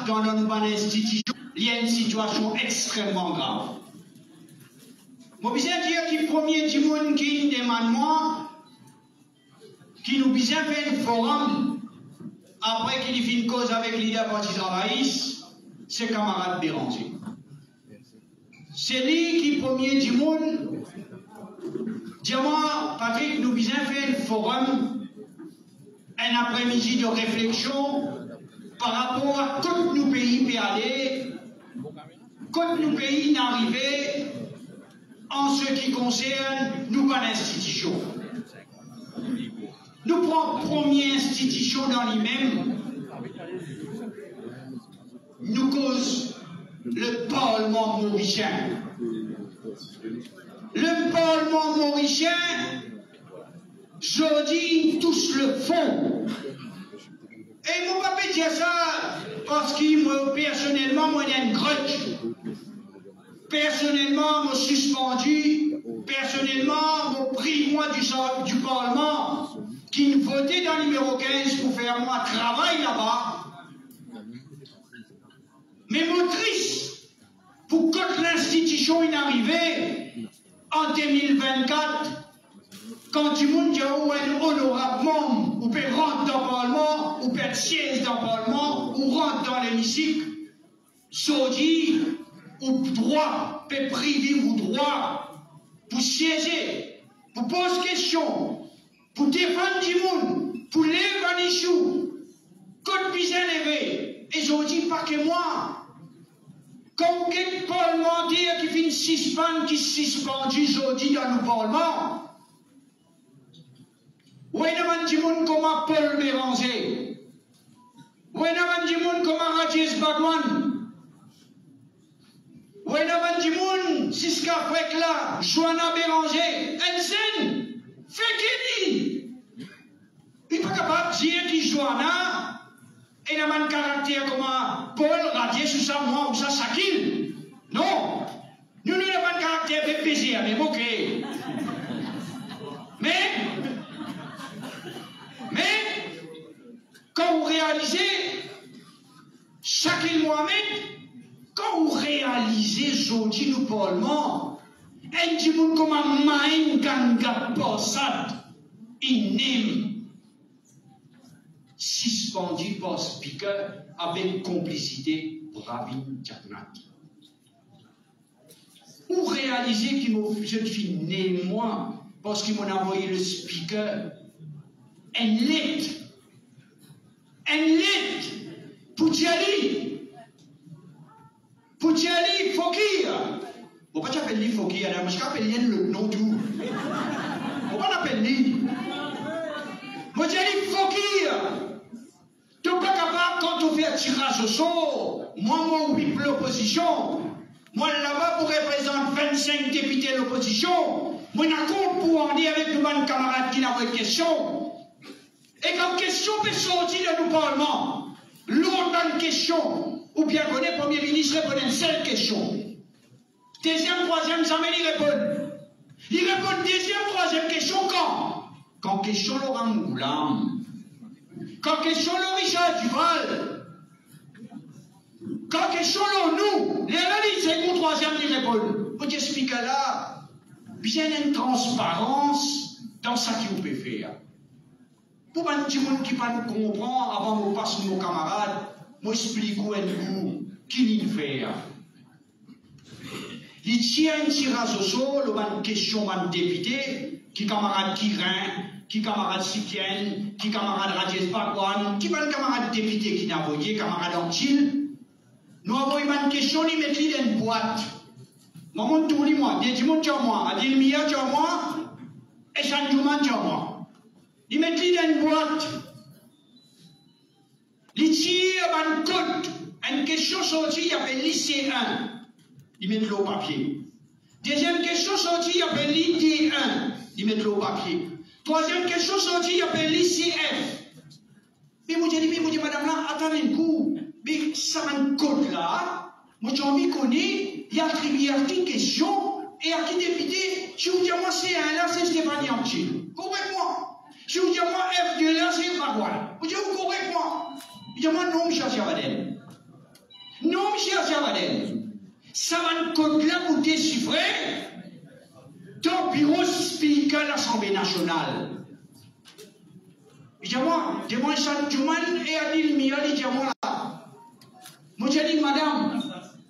dans notre institution, il y a une situation extrêmement grave. Je veux dire que le premier du monde qui demande moi, qui nous besoin faire un forum, après qu'il fait une cause avec l'idée parti travailliste, c'est camarade Béranger. C'est lui qui est premier du monde. Dis-moi, Patrick, nous besoin faire un forum, un après-midi de réflexion par rapport à tous nos pays PAD, tous nos pays n'arrivent en ce qui concerne nos bonnes institutions. Nous prenons première institution dans lui-même, nous cause le Parlement mauricien. Le Parlement mauricien, je dis, tous le font. Et mon papa dit ça parce que personnellement, moi, il y a une grudge. Personnellement, moi, suspendu. Personnellement, moi, pris moi du Parlement qui votait dans le numéro 15 pour faire moi travail là-bas. Mais mon triste, pour que l'institution est arrivée en 2024, quand tout le monde dit oh, un honorable membre, ou peut rentrer dans le Parlement, ou peut être siège dans le Parlement, ou rentre dans l'hémicycle, saudi, ou droit, peut priver ou droit, pour siéger, pour poser question, pour défendre du monde, pour lever un issue, quand bien levé, et je dis pas que moi, quand quel parlementaire qui fait une suspendre, qui suspendu aujourd'hui dans le Parlement, où est le monde comme Paul Béranger? Où est le monde comme Rajesh Bhagwan? Où est le monde, Siska Frekla, Joanna Béranger, Ensen, Fekini? Il n'est pas capable de dire que Joanna est un caractère comme Paul, Rajesh, ou ça, moi, ou ça, Sakil. Non. Nous n'avons pas de caractère de plaisir, mais ok. Mais, quand vous réalisez, Shakil Mohamed, quand vous réalisez aujourd'hui le Parlement, un petit monde comme un maïn ganga passat, il suspendu par speaker avec complicité Rabin Tchaknat. Vous réalisez qu'il m'a je suis né moi parce qu'il m'a envoyé le speaker une lettre pour Djali Fokir. On va pas t'appeler Fokir, mais je t'appelle le nom tout. On va l'appeler. Moi Djali Fokir. Tu n'es pas capable quand on fait un tirage au sort. Moi, oui, l'opposition. Moi, là-bas, pour représenter 25 députés de l'opposition. Moi, je compte pour en dire avec nos bonnes camarades qui n'ont pas de questions. Et comme question peut sortir de nos parlements, l'autre question, ou bien qu'on est Premier ministre répond à une seule question. Deuxième, troisième, jamais il répond. Il répond deuxième, troisième question quand? Quand question Laurent Moulam. Quand question le Richard Duval. Quand question nous, les analyses pour troisième qui répondent. Vous expliquez là, bien une transparence dans ce que vous pouvez faire. Pour un petit monde qui ne pas nous comprendre, avant de passer nos camarades, moi explique où est-nous, qui nous fait. Il tient un tirage au sol, une question d'un député, qui camarade Kirin, qui camarade Sikienne, qui camarade Rajesh Bhagwan, qui va le camarade député qui n'a envoyé, camarade Antil. Nous envoyons une question, nous mettons dans une boîte. Maman, tout le monde, dit moi, Adil Mia, moi, et Chanjouman, moi. Ils mettent dans une boîte. Ils tirent un code. Une question sortie, il y a lycée 1. Ils mettent le papier. Deuxième question sortie, il y a l'ID1. Ils mettent le papier. Troisième question sortie, il y a l'ICF. Mais vous dites, madame là, attendez un coup. Mais ça un code là. Moi, j'ai envie de connaître. Il y a une question. Et à qui député, si vous dites moi C1 là, c'est Stéphanie Antil. Correct-moi. Si vous dites moi F2 là, c'est Bagoual. Vous dites vous correct-moi. Vous dites moi non, Michel Chavadel. Non, M. Javadel. Ça va nous coûter là pour déchiffrer ton bureau speaker de l'Assemblée nationale. Dis-moi, ça, tu m'as dit le mieux, dis-moi là. Moi, j'ai dit, madame,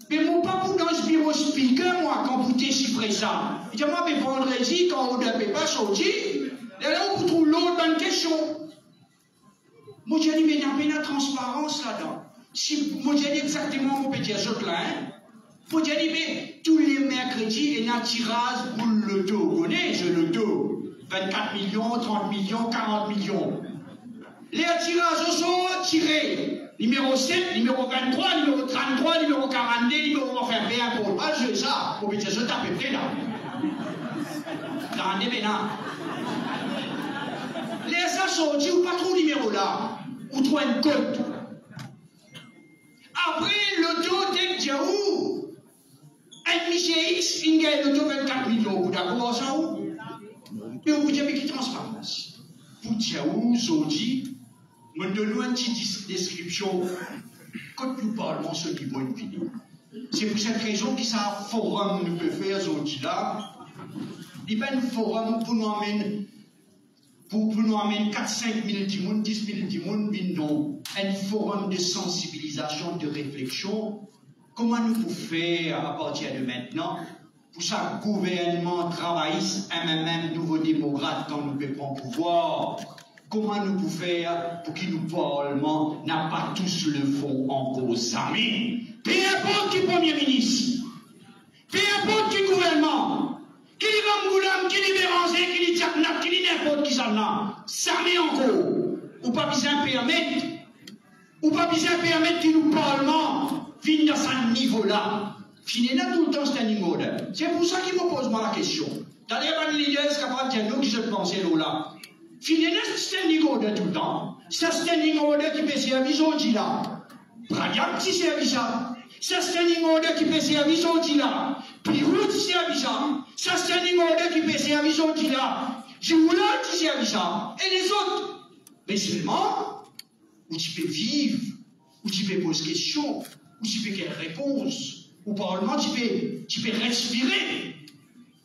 mais moi, pas pour dans ce bureau speaker, moi, quand vous déchiffrez ça. Dis-moi, mais vendredi, quand vous ne devez pas sortir, là, vous trouvez l'autre bonne question. Moi, j'ai dit, mais il y a une transparence là-dedans. Si, moi, j'ai dit exactement, vous pouvez dire ça là, hein. Moi, j'ai dit, mais tous les mercredis, il y a un tirage pour le loto. Vous connaissez le loto? 24 millions, 30 millions, 40 millions. Les tirages sont tirés. Numéro 7, numéro 23, numéro 33, numéro 42, numéro enfin bien pour pas jouer ça. Vous pouvez dire ça à peu près là. Dans les bénins. Les assortis ou pas trop numéro là. Ou trop une cote. Après, l'auto, t'es déjà où? Un Michel X, il gagne l'auto 24 millions. Vous d'accord ça où? Mais vous dites, mais qui transparence? Vous dites où, Zodi? Je donne une petite description. Quand nous parlons ce niveau infini. C'est pour cette raison que ça forum nous peut faire Zodi là. Il y a un forum pour nous amener. Pour nous amener 4-5 000 timons, 10 000 timons, non. Un forum de sensibilisation, de réflexion. Comment nous pouvons faire à partir de maintenant pour que le gouvernement travailliste, MMM, nouveau démocrate, quand nous pouvons prendre pouvoir? Comment nous pouvons faire pour que nous, Parlement, n'a pas tous le fond en cause, amis? Peu importe qui Premier ministre, peu importe qui gouvernement, qui dit Ramgoulam, qui dit Béranger, qui dit Diaknat, qui dit n'importe qui ça n'a, ça met encore. Ou pas besoin de permettre, que nous, Parlement, viennent dans ce niveau-là. Finalement, tout le temps standing order. C'est pour ça qu'il me pose moi la question. T'as des leaders capables de dire nous qui se pensent là. Finalement, standing order tout le temps. C'est standing order qui peut servir aujourd'hui là. Bradiak qui servir ça. C'est standing order qui peut servir aujourd'hui là. Pirou qui servir ça. C'est standing order qui peut servir aujourd'hui là. Jimoula qui servir ça. Et les autres. Mais seulement, où tu peux vivre, où tu peux poser questions, où tu peux quelle réponse. Au Parlement, tu peux respirer.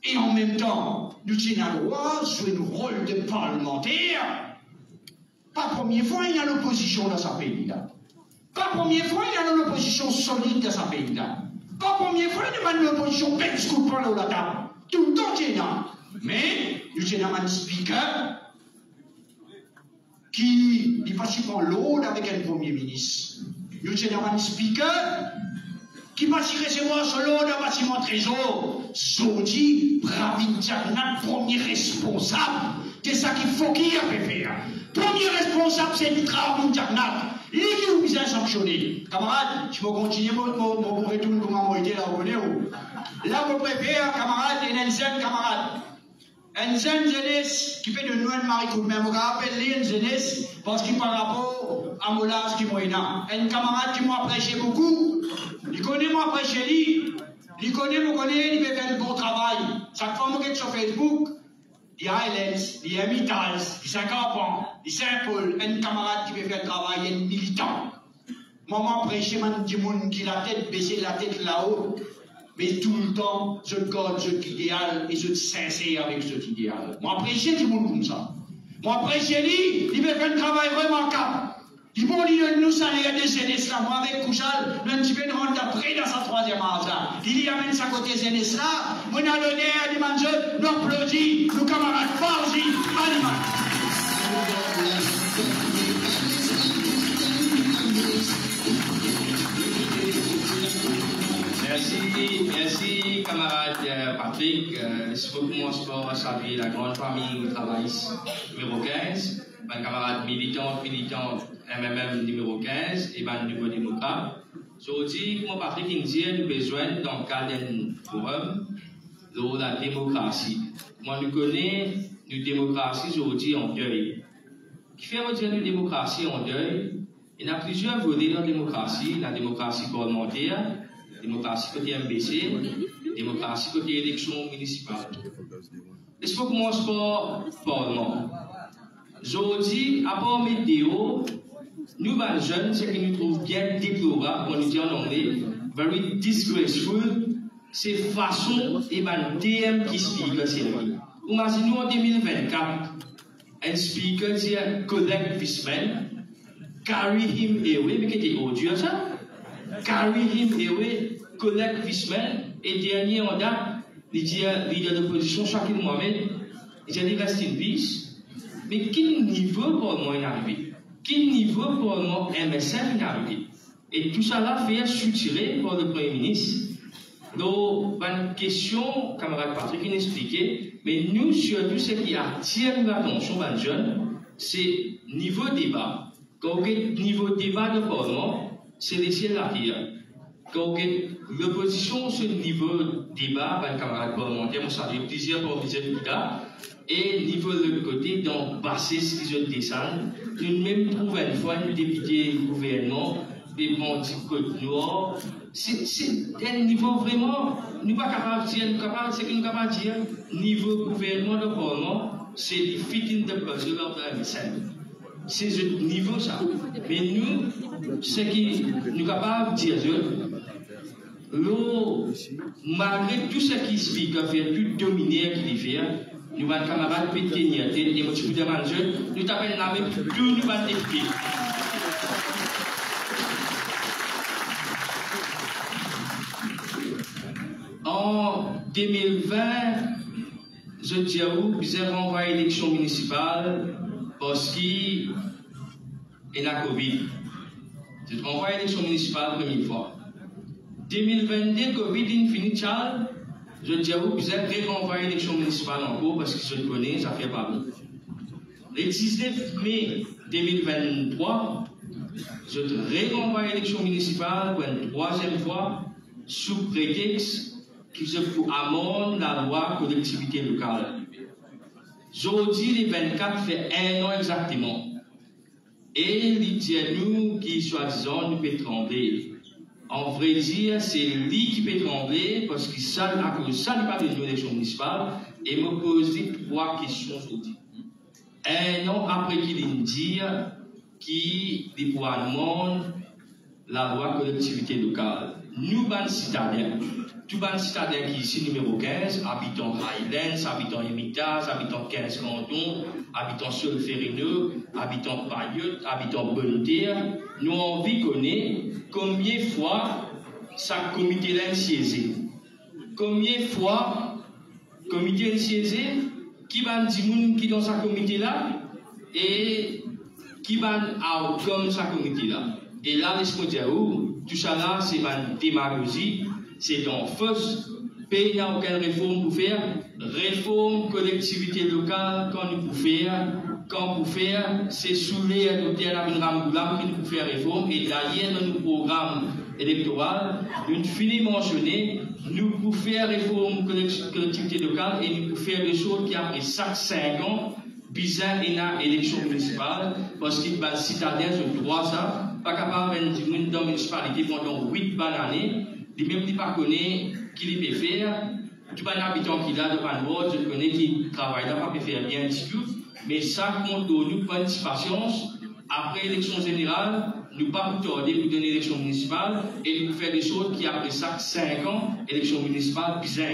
Et en même temps, nous tenons à droit, jouer le rôle de parlementaire. Pas première fois, il y a l'opposition dans ce pays-là. Pas première fois, il y a l'opposition solide dans ce pays-là. Pas première fois, il y a l'opposition bête scoop par la table. Tout le temps, il y a. Mais, nous tenons un speaker qui n'est pas si en l'aude avec un premier ministre. Nous tenons un speaker qui va s'y recevoir selon le bâtiment trésor. Zodi, Bravin Diaknat, premier responsable de ça qu'il faut qu'il y ait faire. Premier responsable, c'est du travail de Diaknat. Il est bien sanctionné. Camarade, je peux continuer mon retour comment on était là, vous connaissez où? Là, vous préférez, camarade, et un jeune camarade. Un jeune jeunesse qui fait de nous un mari coup de même. On rappelle une jeunesse parce qu'il par rapport à mon âge qui m'a un camarade qui m'a prêché beaucoup. Il connaît moi prêcher lui. Il connaît, il fait faire le bon travail. Chaque fois que je sur Facebook, il y a Highlands, il y a Mitals, il y a Saint-Campan, il y a Saint-Paul, un camarade qui fait faire le travail, un militant. Moi, prêcher, man, du monde qui la tête baissée, la tête là-haut. Mais tout le temps, je garde cet idéal et je suis sincère avec cet idéal. Moi, prêcher du monde comme ça. Moi, prêcher lui, il fait faire un travail remarquable. Il faut dire nous salaire des jeunesse là, moi avec Kouchal, nous un petit peu de rendre après dans sa troisième âge là. Il y amène sa côté jeunesse là, on a donné à l'image, nous applaudit, nos camarades Fauzi, à l'image. Merci camarade Patrick. Je commence par saluer la grande famille au travail numéro 15, mon camarade militant MMM numéro 15 et mon nouveau démocrate. Aujourd'hui, comme Patrick dit, nous avons besoin dans le cadre d'un forum de la démocratie. Moi, nous connaissons une démocratie aujourd'hui en deuil. Qui fait dire une démocratie en deuil? Il y a plusieurs volets dans la démocratie parlementaire, la démocratie côté MBC, la démocratie côté élection municipale. Est-ce qu'on commence par Parlement? Aujourd'hui, à part météo, Nous, les jeunes, ce qui nous trouve bien déplorable, on nous dit en anglais, very disgraceful, c'est façon et ben DM qui speak le série. Imaginez-nous en 2024, un speaker dit collect this man, carry him away, mais qui était odieux ça? Carry him away, collect this man, et dernier en date, il dit leader d'opposition, Shakil Mohamed, il dit rest in peace. Mais quel niveau pour moi est arrivé? Quel niveau pour moi MSF est arrivé? Et tout ça là fait soutirer par le Premier ministre. Donc, une question, camarade Patrick, qui expliquait, mais nous, surtout, ce qui attire l'attention des jeunes, c'est niveau débat. Quand on a niveau débat de Parlement, c'est laisser la pire. Quand on a l'opposition sur le niveau débat, les camarades parlementaires, on salue plusieurs proviseurs de l'État, et niveau de l'autre côté, dans bassiste qui se descendent, nous même trouvons une fois une députée du gouvernement, des bandits Côte-Nord. C'est un niveau vraiment, nous ne sommes pas capables de dire, c'est que nous sommes capables de dire, niveau gouvernement de Parlement, c'est le fitting de puzzle of the MSN. C'est ce niveau ça. Mais nous, ce qui nous sommes capables de dire, malgré tout ce qui se fait, tout dominer qui fait, nous avons camarades péteniers, et moi je vous demande, nous t'appelons la même, tout nous va t'expliquer. En 2020, je dis à vous, vous avez renvoyé l'élection municipale parce qu'il y a la Covid. Je renvoie l'élection municipale la première fois. 2022, Covid infini, Charles, je dis à vous, vous avez renvoyé l'élection municipale en cours parce que je connais, ça fait pas bon. Le 19 mai 2023, je renvoie l'élection municipale pour une troisième fois sous prétexte qui se pour amende la loi collectivité locale. Aujourd'hui, le 24 fait un an exactement. Et il dit à nous qui, soi-disant, nous peut trembler. En vrai dire, c'est lui qui peut trembler parce que ça, à cause de ça, n'est pas de l'élection municipale. Et me poser trois questions aujourd'hui. Un an après qu'il dit qu'il pour amende la loi collectivité locale. Nous, les citadins, tous les citadins qui ici, numéro 15, habitants Highlands, habitants Imitas, habitants 15 cantons, habitants Solferino, habitants Payotte, habitants Bonne-Terre, nous avons envie de connaître combien de fois sa comité-là est siégé. Combien de fois le comité est siégé, qui va dire qui dans sa comité-là et qui va out comme sa comité-là. Et là, laisse-moi dire, tout ça là, c'est une démagogie, c'est dans fausse. Pays n'a aucune réforme pour faire. Réforme, collectivité locale, quand nous pouvons faire, c'est sous les côtés à une ramboulame que nous pouvons faire réforme. Et d'ailleurs, dans nos programmes électoraux, nous finissons mentionner, nous pouvons faire réforme, collectivité locale, et nous pouvons faire des choses qui, après chaque 5 ans, bizarre et dans l'élection municipale, parce que les citadins ont droit à ça. Pas capable de dire dans la municipalité pendant 8 années, il ne même pas connaît qui peut faire. Tout le habitant qui est là devant le vote, je connais qui travaille là, pas peut faire bien du tout. Mais ça compte nous prendre patience. Après l'élection générale, nous pas pour tarder pour donner l'élection municipale et nous faire des choses qui après chaque 5 ans, élection municipale, bizarre.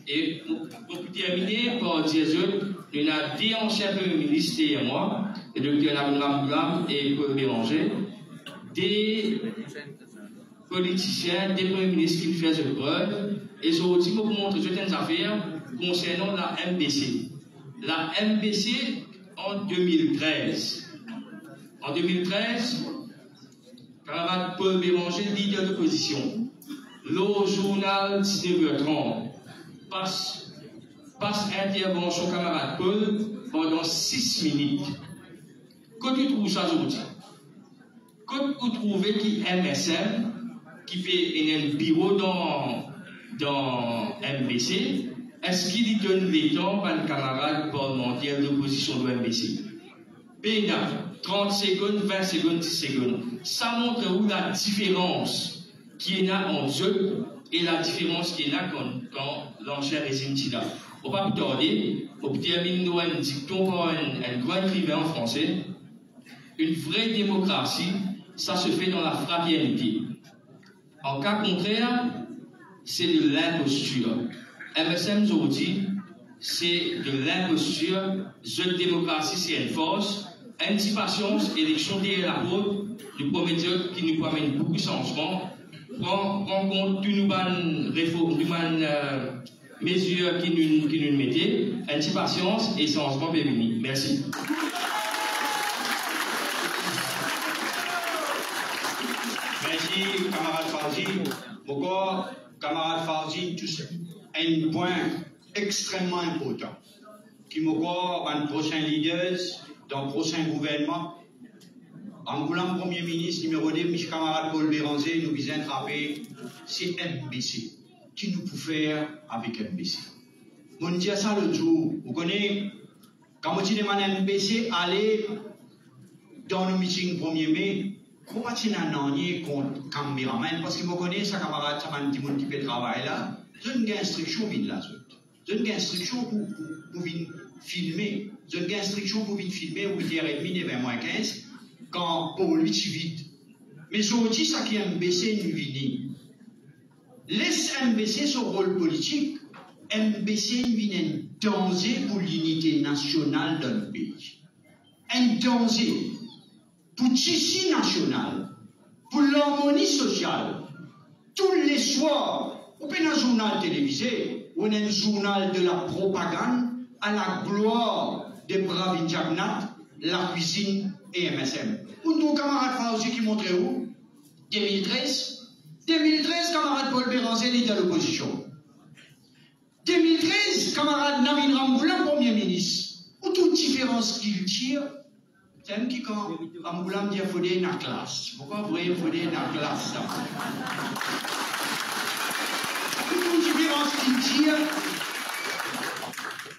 Et pour terminer, par dire il y a deux anciens premiers ministres et moi, le docteur Nabin Ramboulam et Paul Béranger, des politiciens, des premiers ministres qui font preuve, et je vous dis pour vous montrer certaines affaires concernant la MBC. La MBC en 2013. En 2013, camarade Paul Béranger, leader d'opposition, le journal 19h30 passe intervention camarade Paul pendant 6 minutes. Quand tu trouves ça aujourd'hui, quand vous trouvez qu'il y a MSM, qui fait un bureau dans MBC, est-ce qu'il donne les temps à un camarade parlementaire d'opposition de MBC? Pénal, 30 secondes, 20 secondes, 10 secondes. Ça montre où la différence qu'il y a entre eux et la différence qu'il y a quand l'ancien régime est là. On ne va pas tarder, on termine un dicton par un grand écrivain en français. Une vraie démocratie, ça se fait dans la fraternité. En cas contraire, c'est de l'imposture. MSM aujourd'hui, c'est de l'imposture. Cette démocratie, c'est une force. Anticipation, élection derrière la porte, nous promettons qui nous promène beaucoup de changements. Prend compte de nous réformes, de mesures qui nous mettaient. Anticipation et changement bienvenue. Merci. Merci, camarade Farji. Pourquoi, camarade Farji, un point extrêmement important qui me croit dans le prochain leaders, dans le prochain gouvernement. En voulant Premier ministre numéro 2, mes camarades Paul Béranger, nous visons attraper, c'est MBC. Qui nous peut faire avec MBC? On dit ça l'autre jour. Vous connaissez, quand on dit que MBC allait dans le meeting 1er mai, pourquoi tu n'as pas contre caméraman? Parce que vous connaissez ça, camarade, ça m'a dit mon petit peu de travail là. Je n'ai pas d'instruction pour là. Je n'ai pas d'instruction pour filmer. Je n'ai pas d'instruction pour filmer au 8h30, 9h15, quand pour lui, tu vite. Mais je dis ça qui est MBC, nous vini. Laisse MBC son rôle politique. MBC vient un danger pour l'unité nationale dans le pays. Un danger pour le tissu national, pour l'harmonie sociale. Tous les soirs, on peut un journal télévisé, on a un journal de la propagande à la gloire des braves Jagnat, la cuisine et MSM. Ou nos camarades Farji qui montrent où 2013, camarade Paul Béranger, leader de l'opposition. 2013, camarade Navin Ramboula, Premier ministre. Ou toute différence qu'il tire, c'est un qui quand Ramboula me dit qu'il faut aller dans la classe. Pourquoi vous voyez qu'il faut aller dans la classe? Toute différence qu'il tire,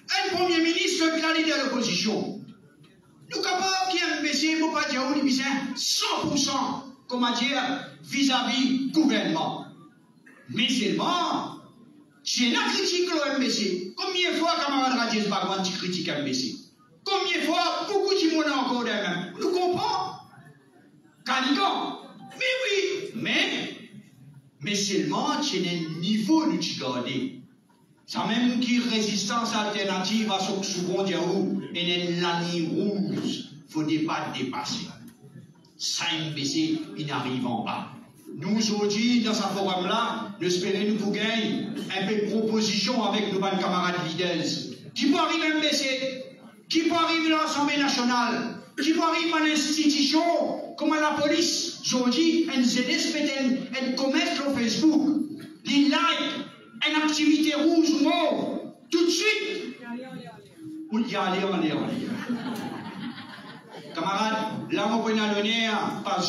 un Premier ministre qui est leader de l'opposition. Nous sommes capables qu'il MBC, il ne faut pas dire où nous sommes 100%, comment dire, vis-à-vis du gouvernement. Mais seulement, j'ai la critique de MBC. Combien de fois, camarade Radies Bagwan, tu critiques MBC? Combien de fois, beaucoup de monde encore d'eux-mêmes? Nous comprenons? Canigan. Mais oui, mais seulement, j'ai un niveau de garder. Ça même qui résistance alternative à ce souvent diaou et une ligne rouge, faut pas dépasser. Ça MBC, ils n'arrivent pas. Nous aujourd'hui, dans ce forum-là, nous espérons nous pour gagner un peu de proposition avec nos bonnes camarades leaders. Qui peut arriver à MBC, qui peut arriver à l'Assemblée nationale, qui peut arriver à l'institution, comme à la police. Aujourd'hui, un ZS fait un commerce sur Facebook, les likes, une activité rouge ou mauve, tout de suite. Ou y aller. Camarade, là, on peut donner par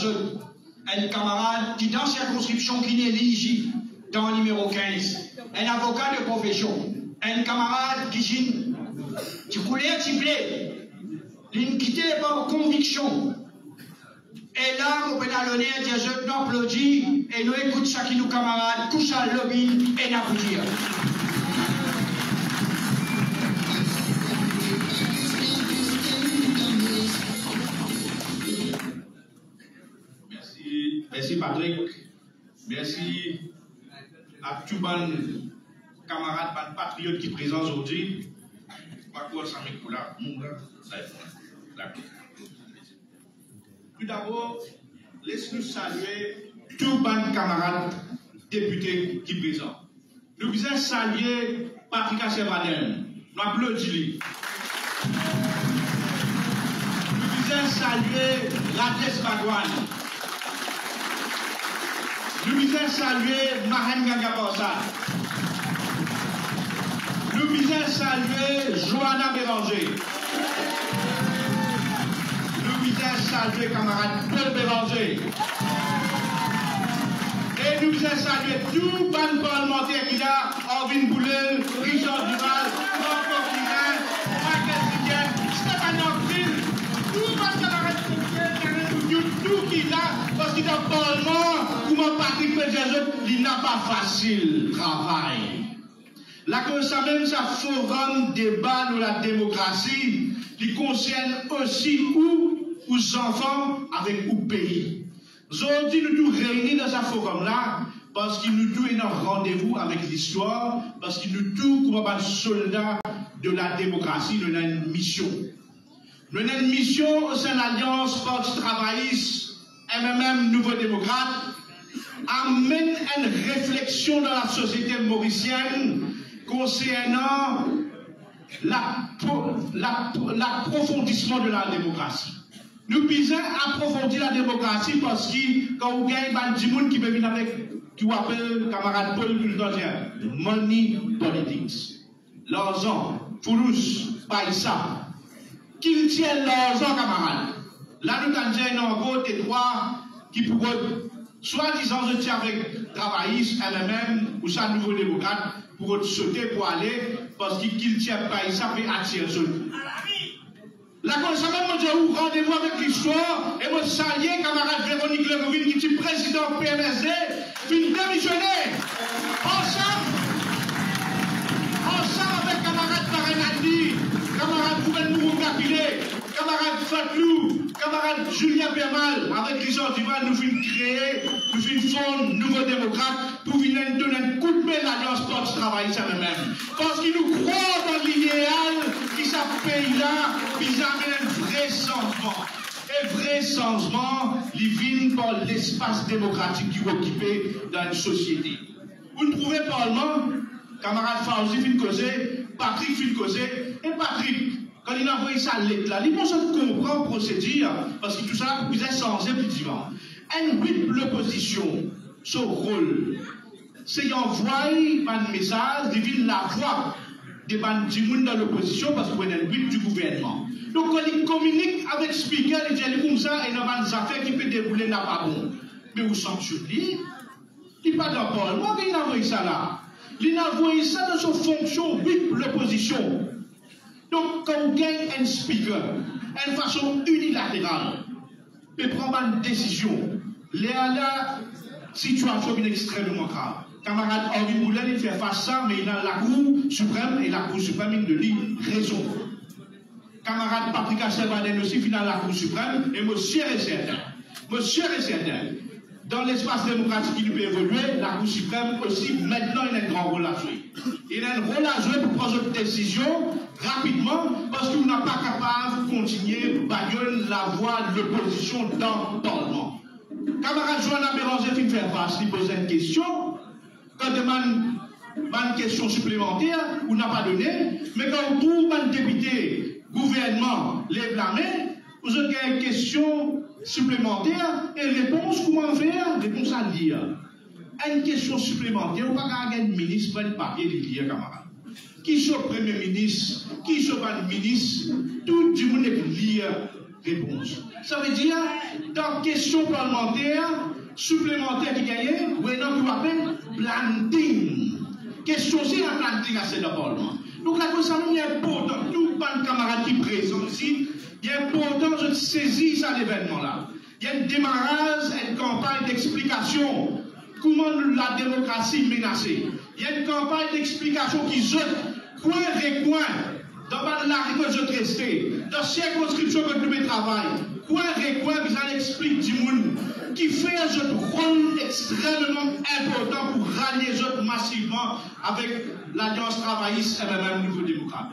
un camarade qui, dans circonscription, qui n'est éligible dans le numéro 15, un avocat de profession, un camarade qui coulait, qui plaît, il quitté par conviction. Et là, on peut donner des jeunes qui applaudissent et nous écoutons ça qui nous camarades, couche à lobby et n'applaudissent. Merci Patrick, merci à tous les camarades, les patriotes qui sont présents aujourd'hui. Tout d'abord, laissez-nous saluer tous les camarades députés qui sont présents. Nous voulons saluer Patrick Assevaden, nous applaudissons. Nous voulons saluer Radies Bagwan. Nous voulons saluer Mahan Gagaposa. Nous voulons saluer Johanna Béranger. Nous voulons saluer camarade Paul Béranger. Et nous voulons saluer tous les parlementaires qui sont Orvin Boulel, Richard Duval, Marc Coquilin, Michael Siquet, Stéphane Orville, tous les camarades tout qui là, parce qu'il dans le Parlement, comment Patrick Pédiazot, il n'a pas facile travail. Là, comme ça même, ça forum débat de la démocratie, qui concerne aussi où aux enfants avec au pays. Aujourd'hui, nous tous réunis dans ce forum-là parce qu'il nous tous un rendez-vous avec l'histoire, parce qu'il nous tous, comme un soldat de la démocratie, nous avons une mission. Nous avons une mission au sein de l'Alliance Force Travailliste, MMM Nouveau Démocrate, amène une réflexion dans la société mauricienne concernant l'approfondissement de la démocratie. Nous visons approfondir la démocratie parce que quand vous gagnez des gens qui viennent avec, qui vous appellent camarade Paul Bulldozien, money politics. L'argent, Foulouse, Païssa, qui tient l'argent, camarade. Là, nous avons un gros étroit qui pourrait, soi-disant, je tiens avec travaillistes, MMM, ou ça, nouveau démocrate, pour sauter, pour aller, parce qu'il tient Païssa, puis attirer sur lui. La commission même dit rendez-vous avec l'histoire et moi saluer camarade Véronique Legovine qui est président PMSD, qui démissionnaire. Ensemble avec camarade Parenandi, camarade Rouben Mourou-Capilé, camarade Fatlou, camarade Julien Permal, avec Richard Duval, nous finissons créer, nous finissons fondre Nouveau Démocrate pour venir donner un coup de main à l'Alliance Force Travailliste à nous-mêmes. Parce qu'ils nous croient dans l'idéal qui s'appelle là, ils amènent un vrai changement. Et vrai changement, ils viennent par l'espace démocratique qui est occupé dans une société. Vous trouvez Parlement, camarade Fauzi fin causer, Patrick fin causer, et Patrick, quand il a envoyé sa lettre là, il pense qu'on comprend la procédure, parce que tout ça, vous avez changé plus vivant. Un but de l'opposition, son rôle, c'est d'envoyer un message, de la voix des bandits dans l'opposition, parce qu'on est un but du gouvernement. Donc, quand il communique avec le speaker, il dit comme ça, et dans des affaires qui peuvent dérouler n'a pas bon. Mais vous sanctionnez, il n'est pas dans le Parlement, il a envoyé ça là. Il a envoyé ça dans son fonction, but de l'opposition. Donc, quand on gagne un speaker, de façon unilatérale, peut prendre une décision, la situation est extrêmement grave. Camarade Henri Boulet, il fait face à ça, mais il a la Cour suprême, et la Cour suprême, il lui dit raison. Camarade Patrick Servaden aussi, il a la Cour suprême, et monsieur est certain, dans l'espace démocratique qui peut évoluer, la Cour suprême aussi, maintenant, il a un grand rôle à jouer. Il a un rôle à jouer pour prendre une décision rapidement, parce qu'on n'a pas capable de continuer à bâiller la voix de l'opposition dans le Parlement. Camarade Joanna Béranger qui fait face, il pose une question, quand il demande une question supplémentaire, on n'a pas donné, mais quand on trouve un député, gouvernement, lève la main, vous avez une question supplémentaire, et réponse, comment faire? Réponse à lire. Une question supplémentaire, on ne va pas gagner un ministre, prendre le papier de lire, camarade. Qui soit premier ministre, qui soit pas le ministre, tout le monde lire réponse. Ça veut dire, dans question parlementaire, supplémentaire qui gagne, ou un homme qui appelle planting. Question aussi, un planting à ce Parlement. Donc la question est importante. Tout le camarade qui est présent ici, il est important de saisir ça l'événement-là. Il y a un démarrage, une campagne d'explication. Comment la démocratie est menacée. Il y a une campagne d'explication qui jette coin et coin dans la rue que je resté, dans la circonscription que nous travaillons, coin et coin, vous allez expliquer du monde qui fait un rôle extrêmement important pour rallier les autres massivement avec l'Alliance travailliste et même Nouveau Démocrate.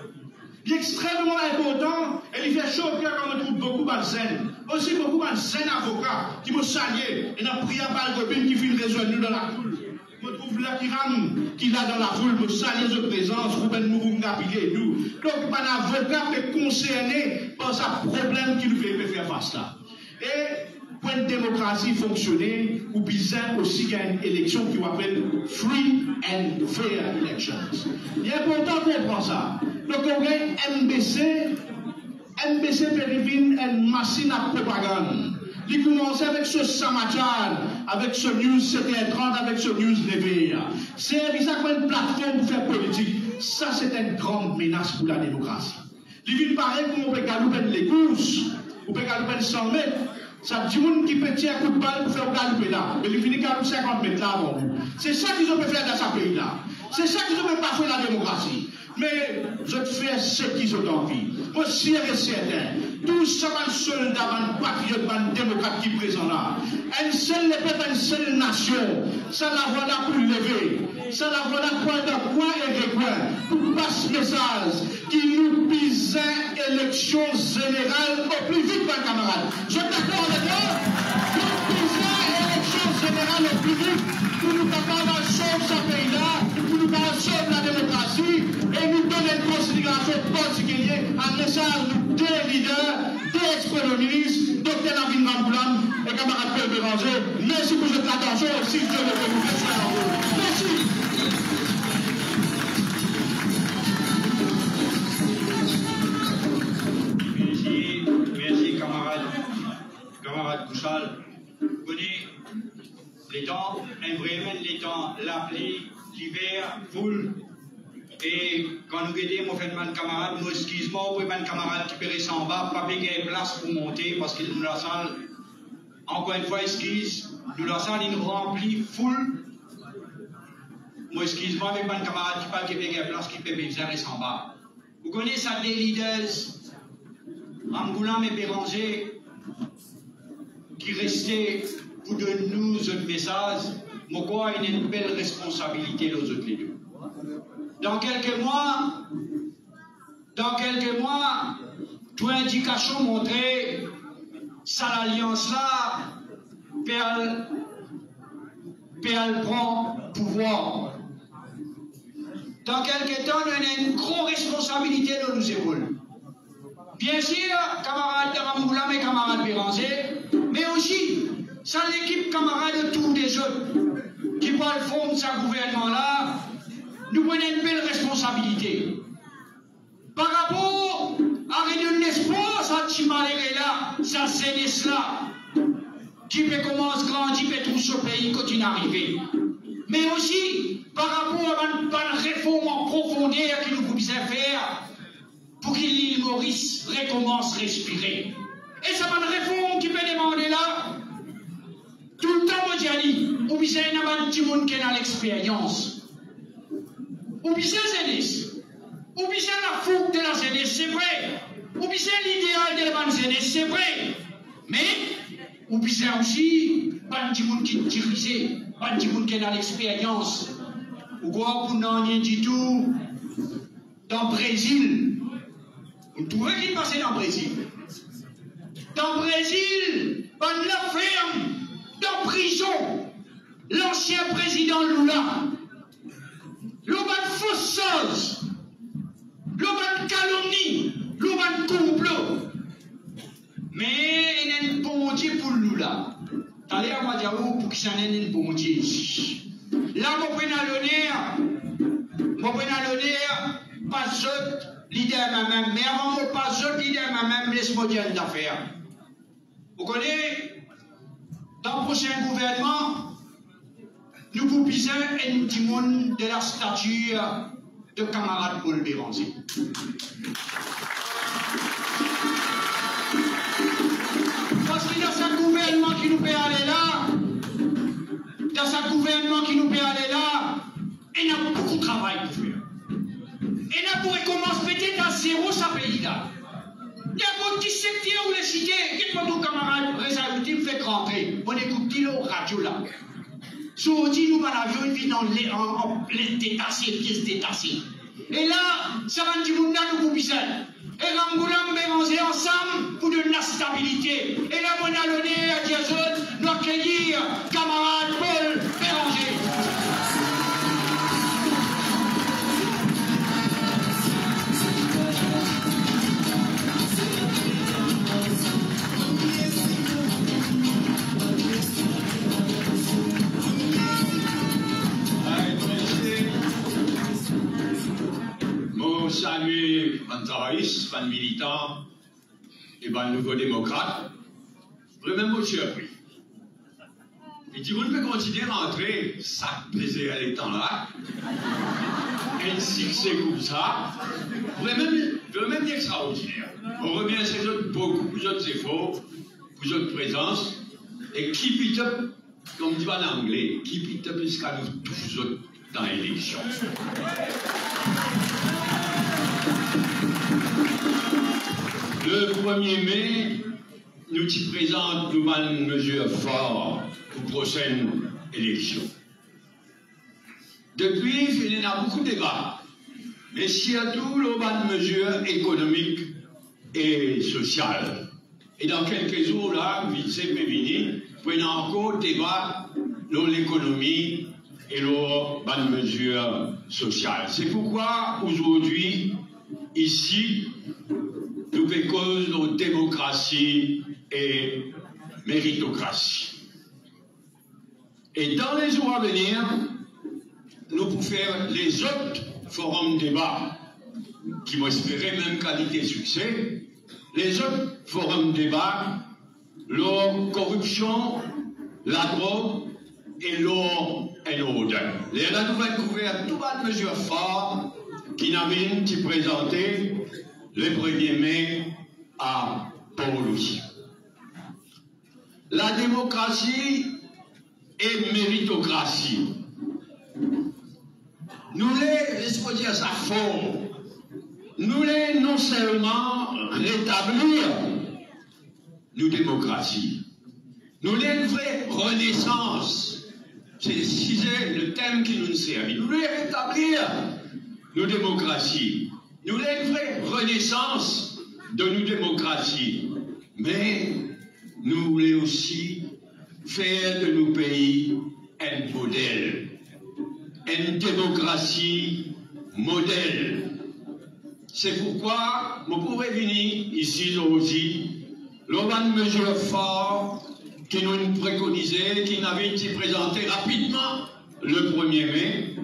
Il est extrêmement important et il fait chaud au cœur quand on trouve beaucoup de zen. Aussi beaucoup de zen avocats qui me saluent et n'a prié par le copine qui fait une réunion dans la foule. Je trouve l'Akiram qui l'a dans la foule, me salue de présence, Rouben Mourou-Capilé et nous. Donc, un avocat est concerné par ce problème qui nous fait faire face là. Et pour une démocratie fonctionner, ou bien aussi il y a une élection qui s'appelle Free and Fair Elections. Il est important qu'on comprenne ça. Donc on a MBC Périvine une machine à propagande. Il commence avec ce Samachan, avec ce News 7h30, avec ce News Nevé. C'est une plateforme pour faire politique. Ça, c'est une grande menace pour la démocratie. Il vient pareil comme on peut galoper les courses, on peut galoper 100 mètres. Ça dit monde qui peut tirer un coup de balle pour faire galoper là. Mais il finit galoper 50 mètres là avant vous. C'est ça qu'ils ont fait faire dans ce pays-là. C'est ça qu'ils ont fait pas faire la démocratie. Mais je fais ce qu'ils ont envie. Moi, sûr et certain, tous ces soldats, patriotes, démocrates qui sont présents là, un seul peuple, une seule nation, ça la voilà pour lever, ça la voilà point de coin et de coin, pour passer message qui nous pisait élection générale au plus vite, mes camarades. Je suis d'accord avec moi, nous pisait élection générale au plus vite, pour nous capables de sauver ce pays-là, pour nous capables de sauver la démocratie, et nous donner une considération particulière à message des leaders, des ex-premiers ministres, Dr. Navin Ramboulam et camarade Paul Béranger. Merci pour votre attention aussi, Dieu le bénisse. Merci. Merci camarade Kouchal. Vous connaissez les temps, vraiment les temps, la pluie, l'hiver, foule. Et quand nous aidons, mon fait de camarade, nous excusez-moi pour les camarades qui périssent en bas, pas payer place pour monter parce que nous la salle, encore une fois, excuse, nous la salle, il nous remplit full. Moi, excuse-moi avec les camarades qui parlent qui payer place, qui paient bizarre et en bas. Vous connaissez ça des leaders, Ramboulam et Béranger, qui restaient pour de nous un message, mais quoi, il y a une belle responsabilité, les autres les deux. Dans quelques mois, toute indication montrait ça l'alliance-là, elle prend pouvoir. Dans quelques temps, on a une grosse responsabilité dans nos épaules. Bien sûr, camarades Ramboulam et camarades Béranger, mais aussi, ça l'équipe camarade de tous les autres qui parlent fond de ce gouvernement-là. Nous prenons une belle responsabilité. Par rapport à redonner l'espoir, ça là, ça jeunesse là, qui peut commencer à grandir, peut tout ce pays continue à arriver. Mais aussi, par rapport à une réforme en profondeur que nous pouvons faire pour que l'île Maurice recommence à respirer. Et ça va une réforme qui peut demander là, tout le temps, je dis, ou bien il y a un petit monde qui a l'expérience. Ou bien c'est jeunesse, ou bien c'est la fougue de la jeunesse, c'est vrai. Ou bien c'est l'idéal de la jeunesse, c'est vrai. Mais, ou bien c'est aussi pas un petit monde qui dirige, pas un petit monde qui a l'expérience. Ou quoi, pour n'en rien du tout, dans le Brésil, vous trouvez qu'il passait dans le Brésil. Dans le Brésil, on la ferme, dans la prison, l'ancien président Lula. L'oban fausse chose, l'oban calomnie, l'oban complot. Mais il y a un bon Dieu pour Lula. Allez à Madiaou pour qu'il s'en ait un bon Dieu. Là, mon l'honneur, pas autre leader moi-même. Mais avant de pas autre leader moi-même, laisse-moi dire une affaire. Vous connaissez, dans le prochain gouvernement, nous vous pisons un petit monde de la stature de camarade Paul Béranger. Parce que dans ce gouvernement qui nous peut aller là, il y a beaucoup de travail pour faire. Et là, pour commencer peut-être à zéro, ça pays là. Il y a beaucoup de secteurs où les cités, qui sont nos camarades, résultat, me fait rentrer. On écoute le radio là. Si on dit nous, l'avion, il vit dans les détachés, pièces détachées. Et là, ça va dire, nous vous bisons. Et Ramboulam Béranger ensemble pour donner la stabilité. Et là, on a l'honneur à Dieu, nous accueillir camarade Paul Béranger. Saluer un travailliste, un militant et un nouveau démocrate. Vraiment, je suis surpris. Et dit, vous ne pouvez continuer à entrer, ça plaisir à l'étang-là, ainsi que c'est comme ça, vraiment extraordinaire. On remercie beaucoup pour votre effort, pour votre présence, et keep it up, comme dit en anglais, keep it up jusqu'à nous tous autres. dans l'élection. Le 1er mai, nous te présentons une mesure forte pour la prochaine élection. Depuis, il y a beaucoup de débats, mais surtout une mesure économique et sociale. Et dans quelques jours, là, vice-président, prenons encore débat sur l'économie et sur une mesure sociale. C'est pourquoi, aujourd'hui, ici, nous faisons cause de démocratie et méritocratie. Et dans les jours à venir, nous pouvons faire les autres forums de débat qui vont espérer même qualité succès. Les autres forums de débat, la corruption, la drogue et l'ordre. Et là, nous allons couvrir toute une mesure forte qui n'a pas été présentée le 1er mai à Port-Louis. La démocratie et méritocratie. Nous les, laisse-moi dire ça fort, nous les non seulement rétablir nos démocraties, nous les une vraie renaissance, c'est le thème qui nous sert, nous les rétablir nos démocraties, nous les une vraie renaissance de nos démocraties, mais nous voulons aussi faire de nos pays un modèle. Une démocratie modèle. C'est pourquoi vous pourrez venir ici aujourd'hui, l'une mesure forte qui nous préconisait, qui n'avait été présentée rapidement le 1er mai,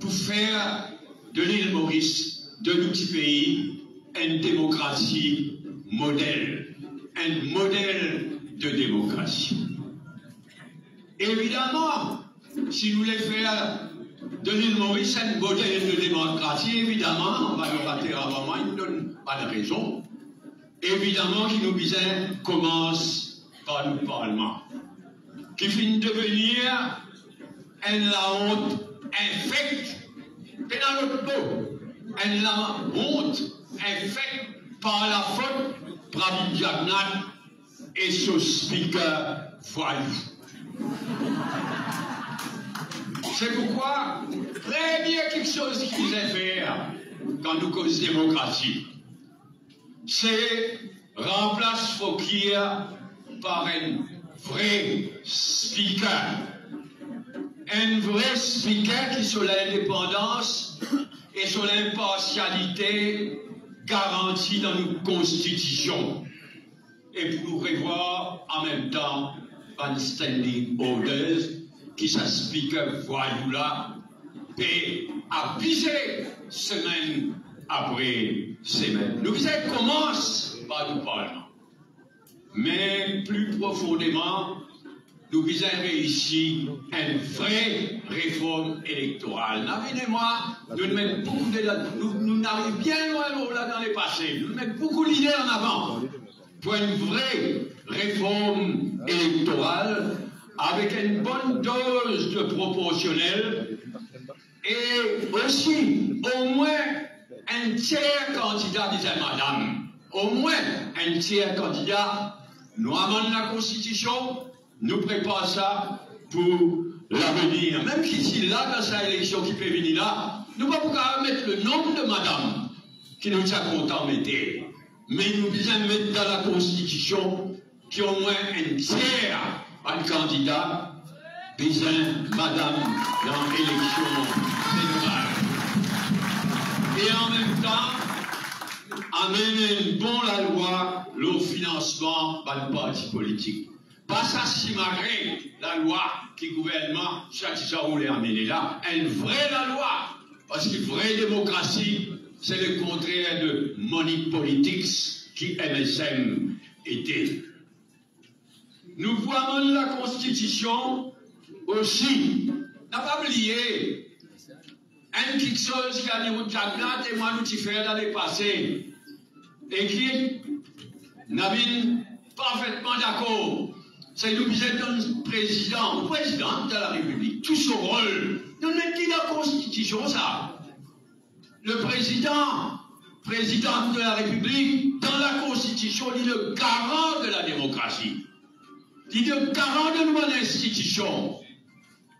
pour faire de l'île Maurice, de notre petit pays, une démocratie modèle, un modèle de démocratie. Évidemment, si nous voulons faire de l'île Maurice un modèle de démocratie, évidemment, on va nous rater avant, il ne donne pas de raison. Évidemment, qui nous besoin commence par le Parlement, qui finit de devenir la honte infecte, et dans l'autre mot, la honte infecte par la faute, par Jagnat et son speaker voyou. C'est pourquoi, très bien quelque chose qu'ils aient faire quand nous causons démocratie, c'est remplacer Fokir par un vrai speaker. Un vrai speaker qui sur l'indépendance et sur l'impartialité garantie dans nos constitutions. Et pour nous revoir en même temps un standing orders qui s'explique voyou là, et à viser semaine après semaine. Nous commence par le Parlement. Mais plus profondément, nous visons réussir une vraie réforme électorale. Navid et moi, nous mettons beaucoup nous n'arrivons bien loin là dans les passés. Nous mettons beaucoup d'idées en avant pour une vraie réforme électorale avec une bonne dose de proportionnel et aussi au moins un tiers candidat, disait madame, au moins un tiers candidat, nous amendons la Constitution, nous préparons ça pour l'avenir. Même qu'ici, là, dans cette élection qui peut venir là, nous ne pouvons pas mettre le nombre de madame qui nous a content mettre, mais nous devons mettre dans la Constitution qui au moins un tiers un candidat, besoin madame dans l'élection générale. Et en même temps, amener bon la loi, le financement d'un parti politique. Pas ça si malgré la loi qui gouvernement, chaque jour voulait amener là, une vraie la loi. Parce que vraie démocratie, c'est le contraire de money politics qui MSM était. Nous voyons la Constitution aussi. N'a pas oublié un quelque chose qui a dit au Jagnat et moi nous t'y faire dans les passés et qui n'avait parfaitement d'accord. c'est nous qui sommes président ou présidente de la République. Tout son rôle. Nous mettons dans la Constitution ça. Le président de la République, dans la Constitution, il est le garant de la démocratie. Il est le garant de nos institutions.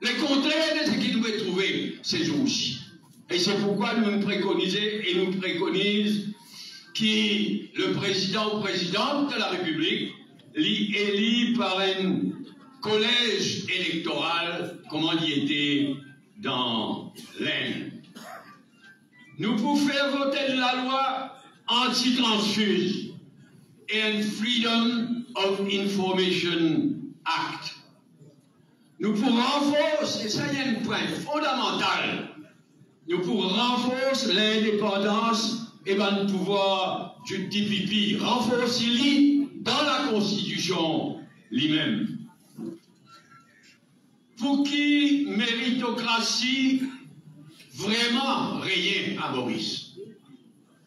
Le contraire de ce qu'il nous est trouvé ces jours-ci. Et c'est pourquoi nous préconisons que le président ou présidente de la République est élu par un collège électoral, comme on y était dans l'Inde. Nous pouvons faire voter la loi anti-transfuge et un Freedom of Information Act. Nous pouvons renforcer, et ça y est un point fondamental, nous pouvons renforcer l'indépendance et le pouvoir du DPP, renforcer dans la Constitution lui-même. Pour qui méritocratie vraiment rien à Maurice.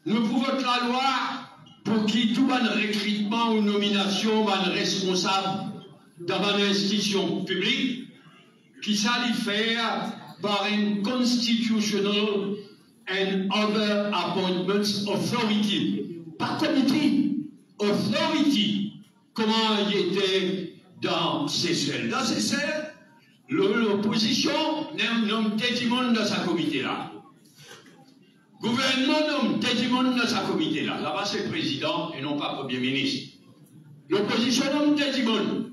Nous pouvons la loi pour qui tout bon recrutement ou nomination va responsable dans une institution publique qui s'allait faire par une Constitutional and Other Appointments Authority. Pas comité, authority. Comment il était dans ces selles. Dans ces selles, l'opposition nomme tout le monde dans sa comité-là. Gouvernement nomme tout le monde dans sa comité-là. Là-bas, c'est le président et non pas le premier ministre. L'opposition nomme tout le monde.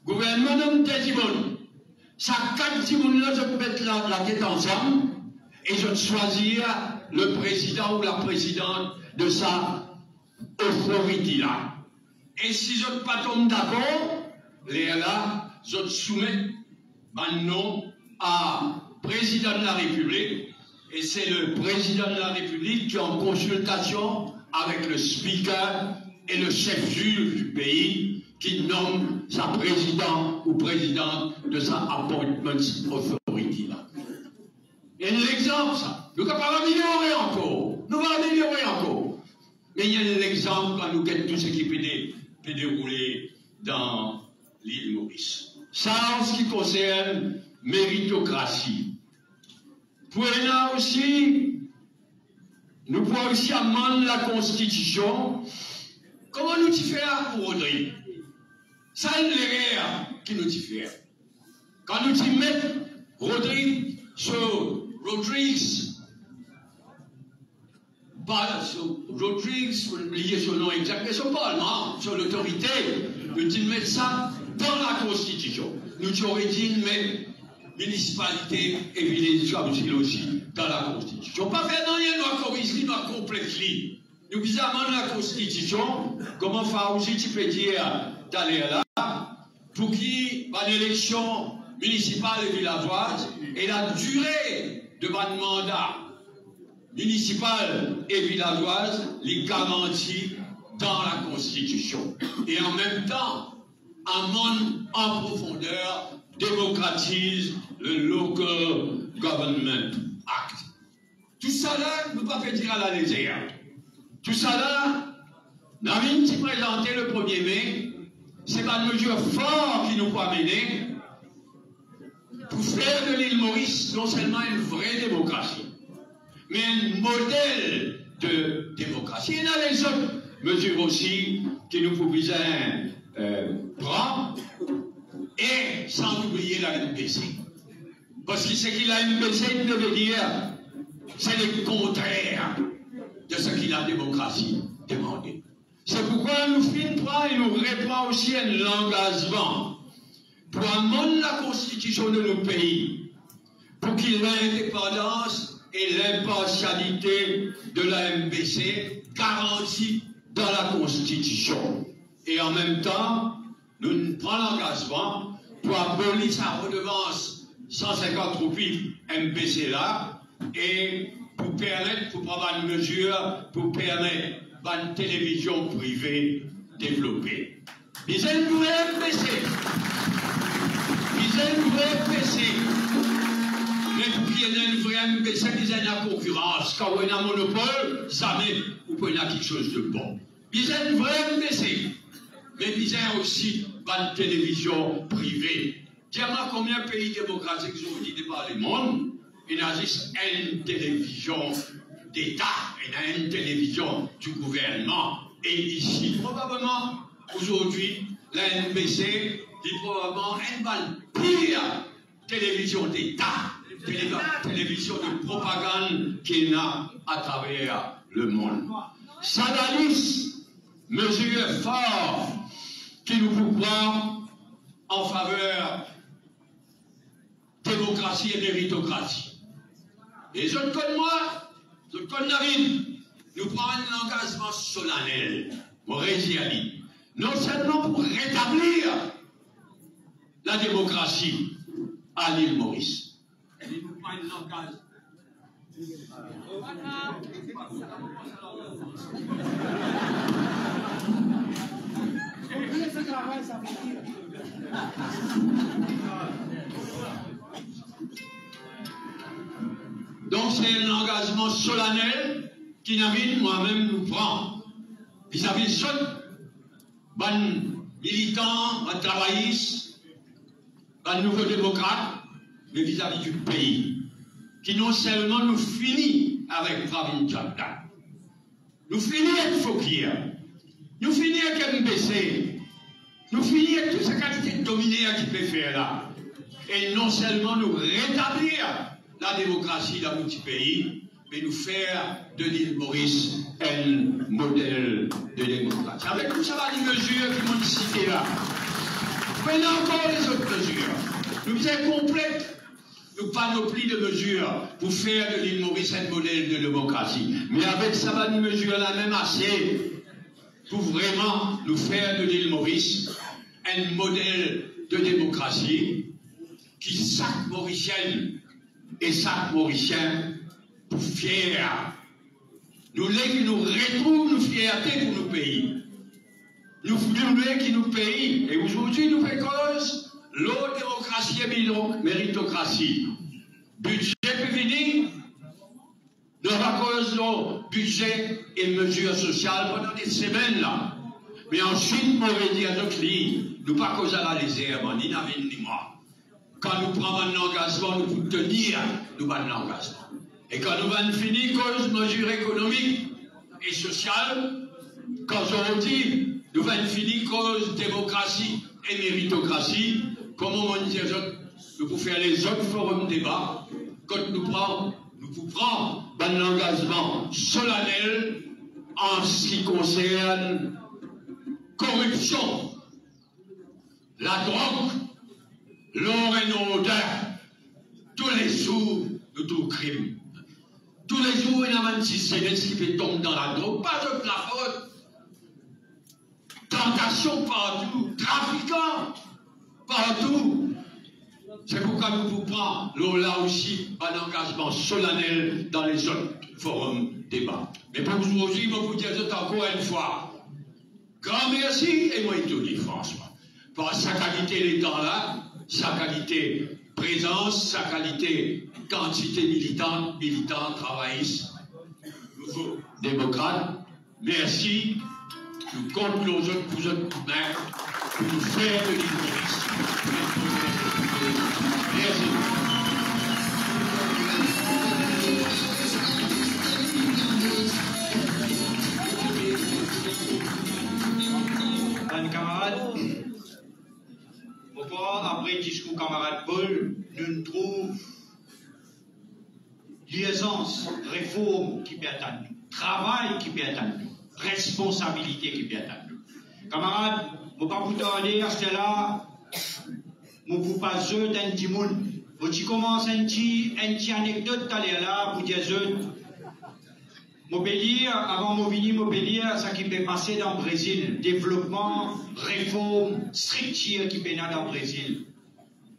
Gouvernement nomme tout le monde. Ça, quatre gens-là, je peux mettre la tête ensemble et je choisir le président ou la présidente de sa autorité-là. Et si je ne suis pas d'accord, là, je soumets mon nom à président de la République. Et c'est le président de la République qui est en consultation avec le speaker et le chef du pays qui nomme sa président ou présidente de sa Appointments Authority. Et l'exemple, ça. Nous allons améliorer encore. Nous allons améliorer encore. Mais il y a l'exemple quand nous gagnons tout ce qui peut dérouler dans l'île Maurice. Ça, en ce qui concerne méritocratie. Pour là aussi, nous pouvons aussi amender la Constitution. Comment nous y faire pour Rodrigue? Ça, c'est l'erreur qui nous y fait. Quand nous y mettons Rodrigue sur Rodrigues, lié sur le nom exact, mais sur le Parlement, sur l'autorité, nous y mettons ça dans la Constitution. Nous aurions dit mettre municipalité et village aussi dans la Constitution. Pas faire rien dans la Constitution, dans la complète. Nous visons la Constitution, comment Faouzi tu peux dire d'aller là, pour qu'il y ait une élection municipale et villageoise, et la durée de votre mandat municipal et villageoise les garantit dans la Constitution. Et en même temps, amende en profondeur, démocratise le Local Government Act. Tout ça là, ne peut pas faire dire à la légère. Tout ça là, Navin s'est présenté le 1er mai, c'est une mesure forte qui nous peut amener pour faire de l'île Maurice non seulement une vraie démocratie, mais un modèle de démocratie. Il y a les autres mesures aussi que nous pouvons prendre, et sans oublier la MPC. Parce que ce qu'il a MPC veut dire, c'est le contraire de ce que la démocratie demandait. C'est pourquoi nous finissons et nous reprend aussi un engagement pour amender la Constitution de nos pays, pour qu'il y ait l'indépendance et l'impartialité de la MPC garantie dans la Constitution. Et en même temps, nous prenons l'engagement pour abolir sa redevance 150 roupies MPC là et pour permettre, pour prendre une mesure pour permettre une télévision privée développée. Ils aiment nous MPC. Ils aiment nous MPC. Mais pour qu'il y ait une vraie MPC, ils aiment la concurrence. Quand on a un monopole, jamais vous pouvez avoir quelque chose de bon. Ils aiment une vraie MPC. Mais ils aiment aussi la télévision privée. Dis-moi combien de pays démocratiques sont dit par le monde, il y a juste une télévision d'État, il y a une télévision du gouvernement. Et ici, probablement, aujourd'hui, la NBC est probablement une pire télévision d'État, télévision de propagande qu'il y a à travers le monde. Ça la liste, mesure forte qui nous prend en faveur démocratie et méritocratie. Les autres comme moi, les autres comme David, nous prenons un engagement solennel, non seulement pour rétablir la démocratie à l'île Maurice. Nous prenons un engagement. Donc c'est un engagement solennel qui David moi-même nous prend vis-à-vis de ceux militants, travaillistes, nouveaux démocrates, mais vis-à-vis du pays, qui non seulement nous finit avec Pravin Gordhan, nous finit avec Fokir, nous finit avec MBC, nous finit avec toute cette qualité de dominée qui peut faire là, et non seulement nous rétablir la démocratie dans notre pays, mais nous faire de l'île Maurice un modèle de démocratie. Avec tout ça, les mesures qui m'ont citées là. Prenons encore les autres mesures. Nous faisons complète une panoplie de mesures pour faire de l'île Maurice un modèle de démocratie. Mais avec ça, les mesures là même assez pour vraiment nous faire de l'île Maurice un modèle de démocratie qui chaque Mauricienne et chaque Mauricien pour fier. Nous voulons qui nous retrouvent nos fiertés pour nos pays. Nous voulons qui nous pays. Et aujourd'hui, nous faisons cause l'autre démocratie et méritocratie. Budget peut venir. Nous avons cause nos budget et mesures sociales pendant des semaines là. Mais ensuite, nous avons dit à notre ligne, nous ne pas cause à la légère, ni David ni moi. Quand nous prenons un engagement, nous pouvons tenir nous un engagement. Et quand nous allons finir cause mesures économiques et sociales, quand on dit nous allons finir cause démocratie et méritocratie, comment on dit nous pouvons faire les autres forums de débat, quand nous pouvons prendre un engagement solennel en ce qui concerne corruption, la drogue, l'or et nos odeurs, tous les jours, nous tout crime. Tous les jours, il y a un petit sénètre qui fait tomber dans la drogue, pas de la faute. Tentation partout, trafiquant partout. C'est pourquoi nous vous prenons là aussi un engagement solennel dans les autres forums débat. Mais pour vous aussi, je vous dire encore une fois, grand merci et moi je dis François, pour sa qualité les temps là, sa qualité présence, sa qualité quantité militante, travailliste, nouveau démocrate. Merci. Nous comptons nos autres pour autres mains pour nous faire de l'île Maurice. Merci. Camarades, après le discours camarade Paul, nous trouvons liaisons, réformes qui peut attendre, travail qui peut attendre, responsabilité qui peut attendre. Camarades, je ne vais pas vous demander à cela, je ne vous pas d'un petit monde. Je commence une petite anecdote là pour dire Montpellier, avant Montpellier, ça qui peut passer dans le Brésil. Développement, réforme, structure qui peut dans le Brésil.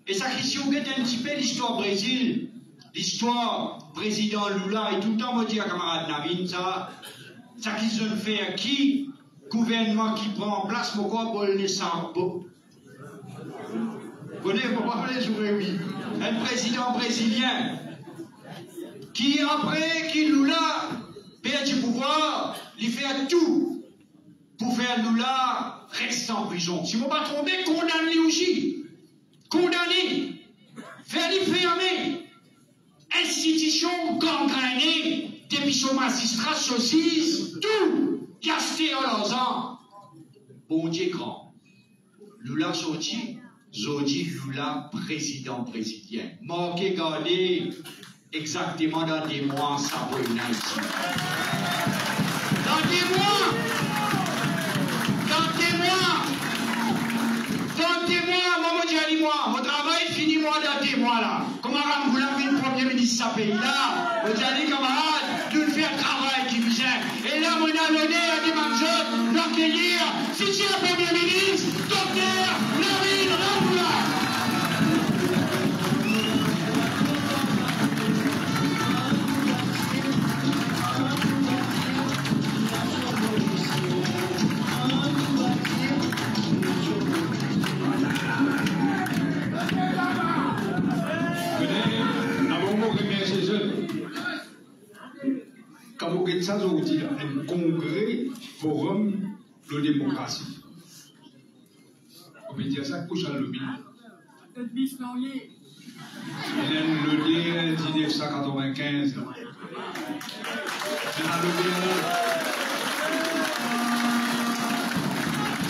Et ça, si vous regardez un petit peu l'histoire du Brésil, l'histoire président Lula, et tout le temps, vous dire, camarade Navin, ça qu'ils ont fait qui, gouvernement qui prend en place, pourquoi pour les sarbo. Vous connaissez, pourquoi les jouer, oui. Un président brésilien, qui après, qui Lula, perd du pouvoir, il fait tout pour faire Lula reste en prison. Si vous ne pas trompé, condamné aussi. Condamné. Faire les fermer. Institution gangrénée, depuis son magistrat, saucisse, tout. Gasté en l'ensemble. Bon Dieu grand. Lula sorti. Zodi Lula, président. Manqué gardé exactement dans des mois, ça peut ici. Dans des mois, maman dit à moi, mon travail finit moi dans des mois là. Comment vous l'avez le premier ministre de ce pays là, vous dit camarades, de faire travail qui vient. Et là, on a l'honneur à des manchots d'accueillir, si c'est le premier ministre, docteur Lamine Ramboula. Quand vous regardez ça, vous dites un congrès, forum de démocratie. On peut dire ça couche à l'objet. Il est le 1995.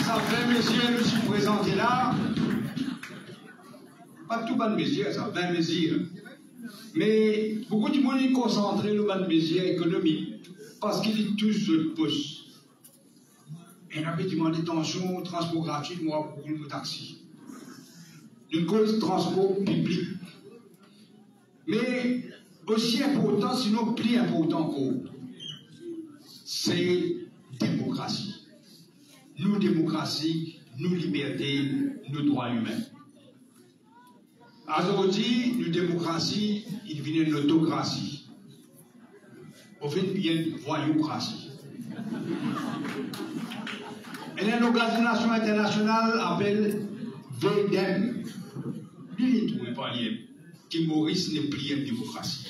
Ça fait, messieurs, je me suis présenté là. Pas tout ban messieurs, ça 20 messieurs. Mais beaucoup de monde est concentré sur le ban messieurs économique. Parce qu'il est tous sur le poste. Et on avait demandé tension, transport gratuit, moi, pour le taxi. Une cause de transport public. Mais aussi important, sinon plus important encore, c'est démocratie. Nous, démocratie, nous, liberté, nous, droits humains. Aujourd'hui, nous, démocratie, il vient une autocratie. Au fait, il y a une voyoucratie. Et l'organisation internationale appelle VDEM. Lui, il ne trouve pas lien. Que Maurice n'est plus une démocratie.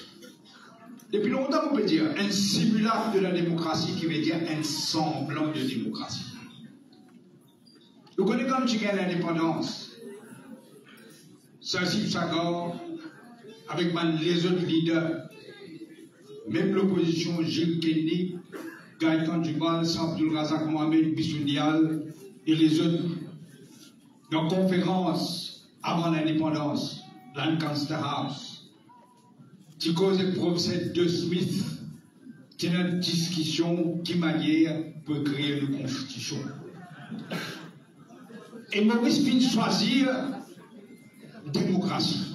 Depuis longtemps, on peut dire un simulacre de la démocratie qui veut dire un semblant de démocratie. Vous connaissez comme tu gagnes l'indépendance. Sassif Sagor, avec les autres leaders, même l'opposition Gilles Kennedy, Gaëtan Djubal, Abdul Razak Mohamed Bissounial et les autres, dans conférence avant l'indépendance, Lancaster House, qui cause le professeur De Smith, qui a une discussion qui manière pour créer une constitution. Et Maurice vient choisir démocratie.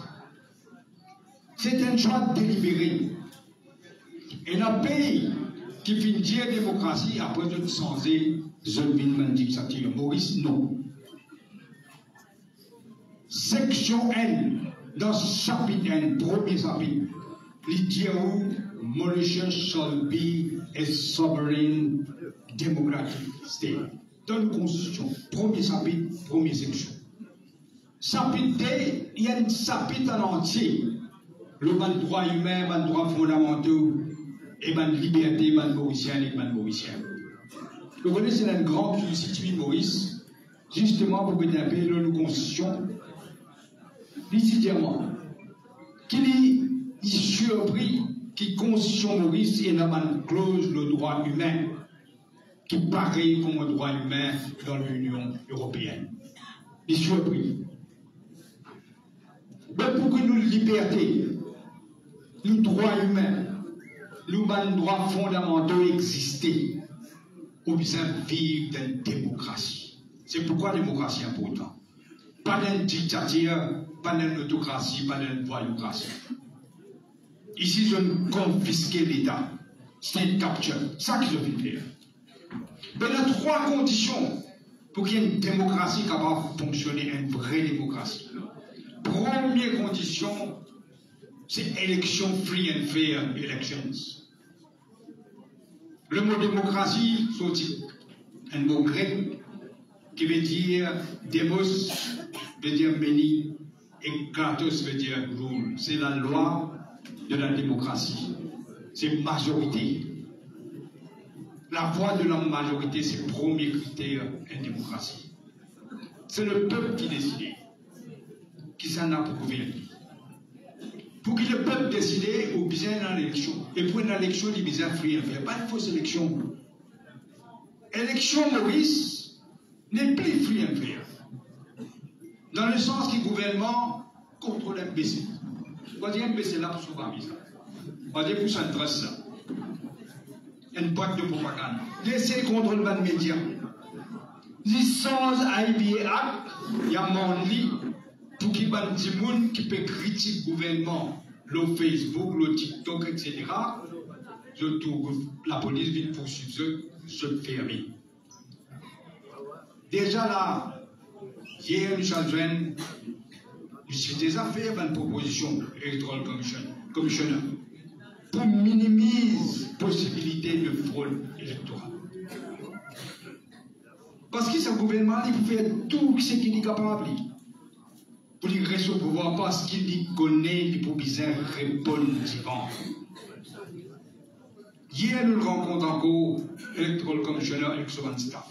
C'est un choix délibéré. Et un pays qui vient dire démocratie après de changer une dictature. Maurice, non. Section N, dans ce chapitre N, premier chapitre, il dit où Mauritius shall be a sovereign democratic state. Dans la Constitution, premier chapitre, première section. Chapitre D, il y a un chapitre en entier. Le droit humain, le droit fondamentaux, et la liberté, la mauricienne et la mauricienne. Vous connaissez, c'est un grand qui situe Maurice, justement pour que appelle la Constitution, décidément, qu'il est surpris que la Constitution Maurice est la clause le droit humain, qui paraît comme un droit humain dans l'Union européenne. Il est surpris. Mais pour que nous, liberté, nous, droits humains, nous, droits fondamentaux exister, nous besoin vivre dans une démocratie. C'est pourquoi la démocratie est importante. Pas d'une dictature, pas d'une autocratie, pas d'une voyoucratie. Ici, je ne confisquer l'État. C'est une capture. C'est ça qu'ils ont fait faire. Mais il y a trois conditions pour qu'il y ait une démocratie capable de fonctionner, une vraie démocratie. Première condition, c'est élection free and fair elections. Le mot démocratie, c'est un mot grec qui veut dire démos, veut dire many, et kratos veut dire rule. C'est la loi de la démocratie. C'est majorité. La voix de la majorité, c'est le premier critère en démocratie. C'est le peuple qui décide. Qui s'en a pour gouverner. Pour que le peuple décide, il y a besoin d'élection. Et pour une élection, il y a besoin de free and fair. Pas de fausse élection. L'élection Maurice n'est plus free and fair. Dans le sens que le gouvernement contrôle MBC. On va dire MBC là pour souvent ça. On va dire pour s'intéresser ça. Une boîte de propagande. Laissez contrôle de médias. Licence IBA Act, il y a mon lit pour qu'il y ait des gens qui peuvent critiquer le gouvernement, le Facebook, le TikTok, etc. La police vient poursuivre ce fermé. Déjà là, hier, nous avons joint des affaires dans une proposition Electoral Commissioner pour minimiser la possibilité de fraude électorale. Parce que ce gouvernement, il peut faire tout ce qu'il est capable. Pour lui rester au pouvoir parce qu'il connaît, il peut bien répondre différent. Hier, nous rencontrons encore Electoral Commissioner avec son staff.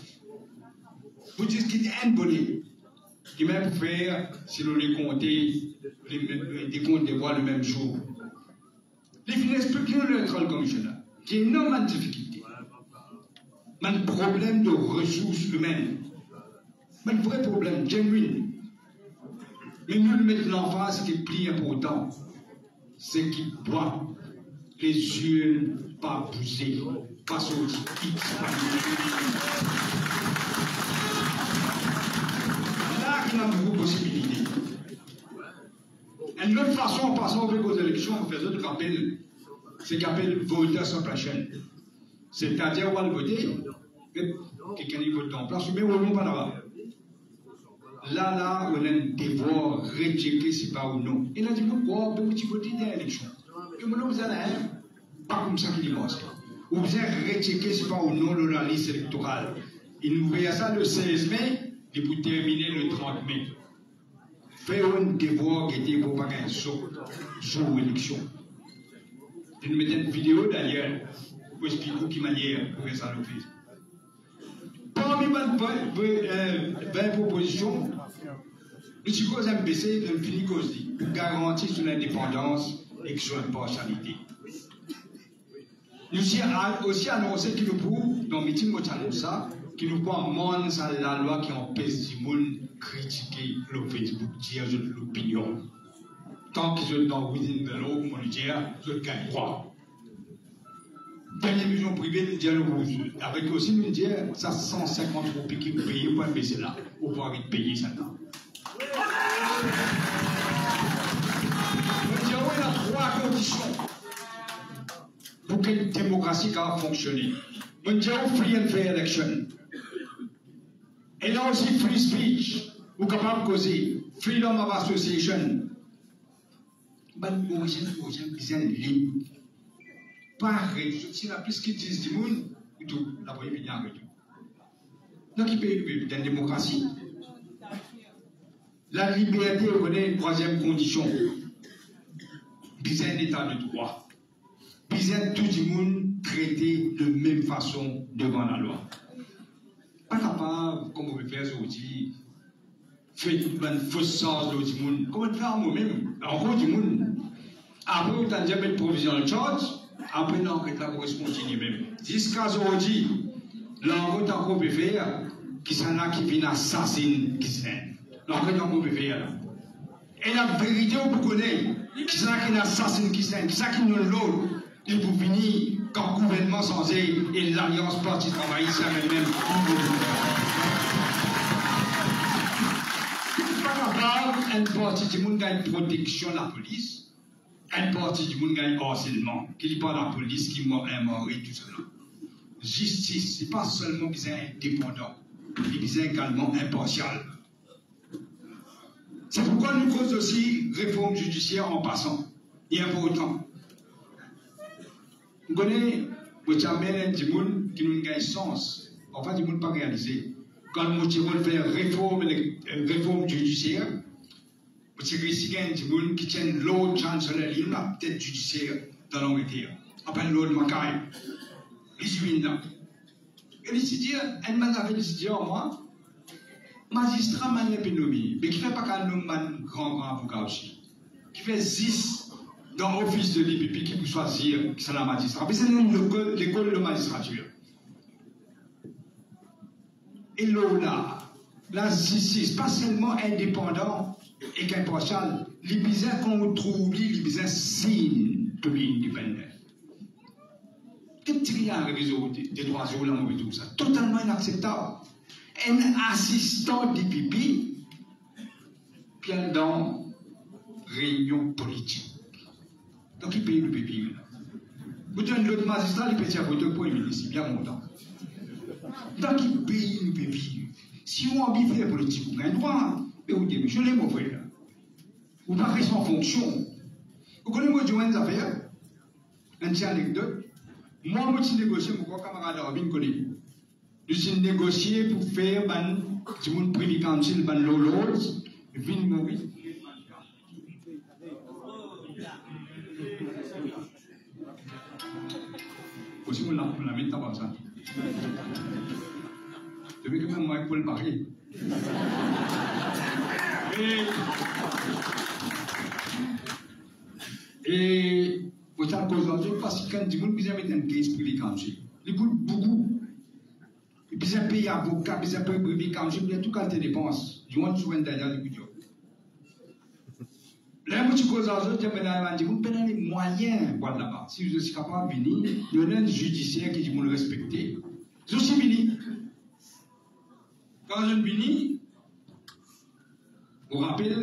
Vous dites qu'il y a un bonnet qui même faire, si nous les comptez, des comptes des voix le même jour. Les finances expliquent l'Electoral Commissioner, qui est énormément de difficultés. Un problème de ressources humaines. Un vrai problème, genuine. Mais nous mettons l'emphase qui est plus important, c'est qu'il doit les yeux pas pousser, pas sortir. Là, il y a beaucoup de possibilités. Une autre façon, en passant avec aux élections, on fait d'autres rappels, c'est qu'on appelle voter suppression. C'est-à-dire, on va le voter, quelqu'un qui vote en place, mais on ne va pas là-bas. Là, on a un devoir rechecker si pas ou non. Il a dit, pourquoi vous votez dans l'élection? Et vous allez, pas comme ça qu'il pense. Vous allez rechecker si pas ou non la liste électorale. Il nous fait ça le 16 mai, et pour terminer le 30 mai. Faire un devoir qui était pour pas gagner sur l'élection. Je nous mettais une vidéo d'ailleurs, pour expliquer de quelle manière pour faire ça le fait. Parmi les 20 propositions, nous supposons MBC de finir cause pour garantir son indépendance et son impartialité. Nous avons aussi annoncé qu'il nous prouve, dans le meeting, qu'il nous peut amende la loi qui empêche du monde de critiquer le Facebook, dire l'opinion. Tant qu'ils sont dans within the law, comme on dit, ils gagnent droit. Dernière vision privée, nous disons, avec aussi nous dire, ça 150 roupies qui payent pour baisser là, ou pour arrêter de payer ça là. Nous disons, il y a 3 conditions pour que la démocratie puisse fonctionner. Nous disons, free and fair election. Et là aussi, free speech, ou capable de causer, freedom of association. Nous avons besoin de libre. Pareil, si la plus qu'ils disent du monde, ou tout, la voyez venir avec tout. Donc, il peut y avoir une démocratie. La liberté reconnaît une 3e condition. Besoin d'état de droit. Besoin tout le monde traité de même façon devant la loi. Pas capable, comme on peut faire aujourd'hui, faire une fausse sens de tout le monde. Comment faire moi-même? En gros, du monde. Après, on a déjà mis provision de charge. Après, l'enquête là correspondue même. Jusqu'à aujourd'hui, l'enquête qu'on peut faire, qui s'en a qui viennent assassiner qui s'en l'enquête qu'on peut faire. Et la vérité, vous connaissez, qui s'en a qui assassine qui s'en qui s'en qui nous l'autre, il faut finir quand le gouvernement censé et l'Alliance Parti Travailliste elle-même. Par rapport à une partie du monde qui a une protection de la police, une partie du monde gagne harcèlement, qui n'est pas la police qui m'a immoré, tout cela. Justice, ce n'est pas seulement qu'ils sont indépendants, ils sont également impartial. C'est pourquoi nous causons aussi réforme judiciaire en passant. Il est important. Vous connaissez, vous avez du monde qui nous gagne sens. Enfin, du monde pas réalisé. Quand nous voulons faire réforme judiciaire, vous avez des gens qui tiennent l'autre chancelier, il a peut-être judiciaire dans l'Angleterre. Après l'autre Macaille, les huiles là. Et les étudiants, elle m'a dit, les étudiants, moi, magistrat m'a nommé, mais qui ne fait pas qu'un homme grand avocat aussi, qui fait 10 dans l'office de l'IPP qui peut choisir qui c'est la magistrat. Mais c'est l'école de magistrature. Et là, la justice, pas seulement indépendant et qu'impartial, les bizarres qu'on trouve, les bizarres signe to be independent. Qu'est-ce qu'il y a en révision des droits de l'homme et tout ça? Totalement inacceptable. Un assistant d'IPP, puis dans réunion politique. Donc il paye le PPI. Vous donnez l'autre magistrat, il paye sa photo pour le ministre, bien longtemps. Donc il paye le PPI. Si on a envie de faire politique, vous avez un droit, mais vous démissionnez, mon frère. Vous parlez sans fonction. Vous connaissez moi, j'ai une affaire, une petite anecdote. Moi, je suis négocié, mon camarade Robin connaît. Je suis négocié pour faire si vous privy council, lords, Vin Maurice. Aussi, on la met dans ça. Depuis que même moi, je peux le parler. Et vous avez cause parce que quand vous avez un case privy council, il coûte beaucoup. Et puis, vous payez avocat, vous payez privy council, il y a tout cas de dépenses. Je want to derrière le budget. Là, vous avez les moyens pour là-bas. Si vous êtes capable de venir, il y a un judiciaire qui dit vous le respecter. Je suis venu. Quand je suis venu, vous rappelez,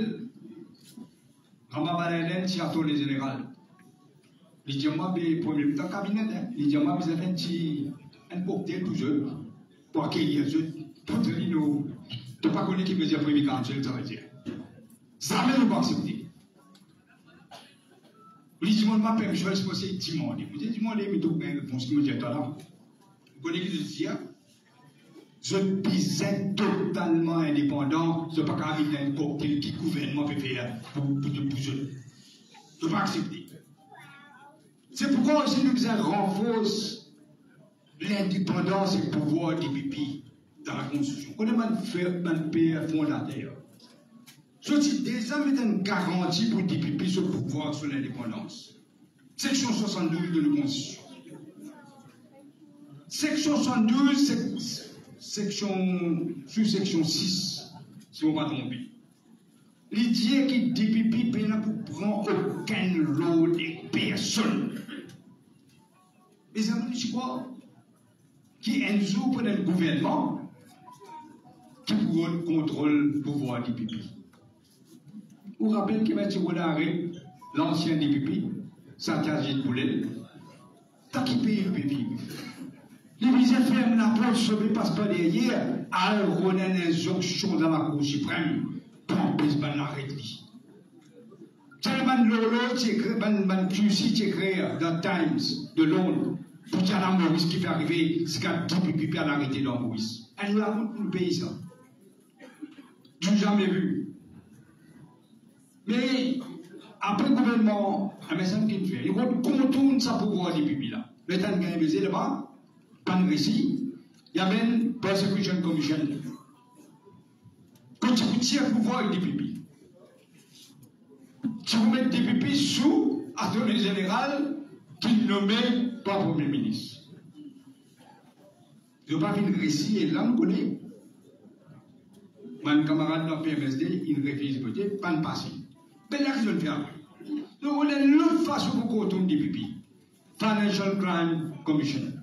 Ramabalénen, Tiato, les générales. Il dit moi, le premier temps cabinet, il dit moi, vous avez un cocktail tout jeune pour accueillir ceux pour dire nous, de ne pas connaître qui veut dire premier council, ça veut dire. Ça ne veut pas accepter. Vous dites, moi, je vais exposer 10 mois. Vous dites, moi, les méthodes, une réponse qui me dit, là. Vous connaissez qui je dis, je suis totalement indépendant, je ne peux pas arriver à un cocktail qui le gouvernement peut faire pour je ne peux pas accepter. C'est pourquoi aussi nous avons renforcé l'indépendance et le pouvoir des pipis dans la Constitution. On est un père fondateur. Ceci déjà met une garantie pour des pipis sur le pouvoir sur l'indépendance. Section 72 de la Constitution. Section 72, sous-section 6, si on ne va pas tromper. L'idée qui dit pipi ne prend aucun lot de personne. Les amis, je crois, qui est un jour pour le gouvernement qui contrôle le pouvoir du pipi. Vous vous rappelez que M. Arrêt, l'ancien des pipi, Saint-Agit Boulet, t'as qui paye le pipi. Les visées ferment la porte, se passe pas derrière, à une injonction dans la Cour suprême pour empêcher l'arrêt. C'est le Lolo, c'est le QC qui est créé dans Times de Londres pour dire à Maurice qui fait arriver, c'est qu'un petit pipi à l'arrêter dans Maurice. Elle nous la montre pour le pays, ça. Je n'ai jamais vu. Mais après le gouvernement, un message qu'il fait, il contourne sa pouvoir des pupilles là. Le temps de gagner baiser là-bas, pas de récit, il y avait une Persecution Commission. Quand vous tirez le pouvoir des pupilles, si vous mettez des pupilles sous l'attorney général qui nommé par le Premier ministre. Je n'ai pas vu de récit et là, on connaît. Mon camarade dans le PMSD, il refuse peut-être, pas de passer. Mais là, je le fais après. Nous voulons l'autre façon pour qu'on tourne des pipis. Financial Crime Commission.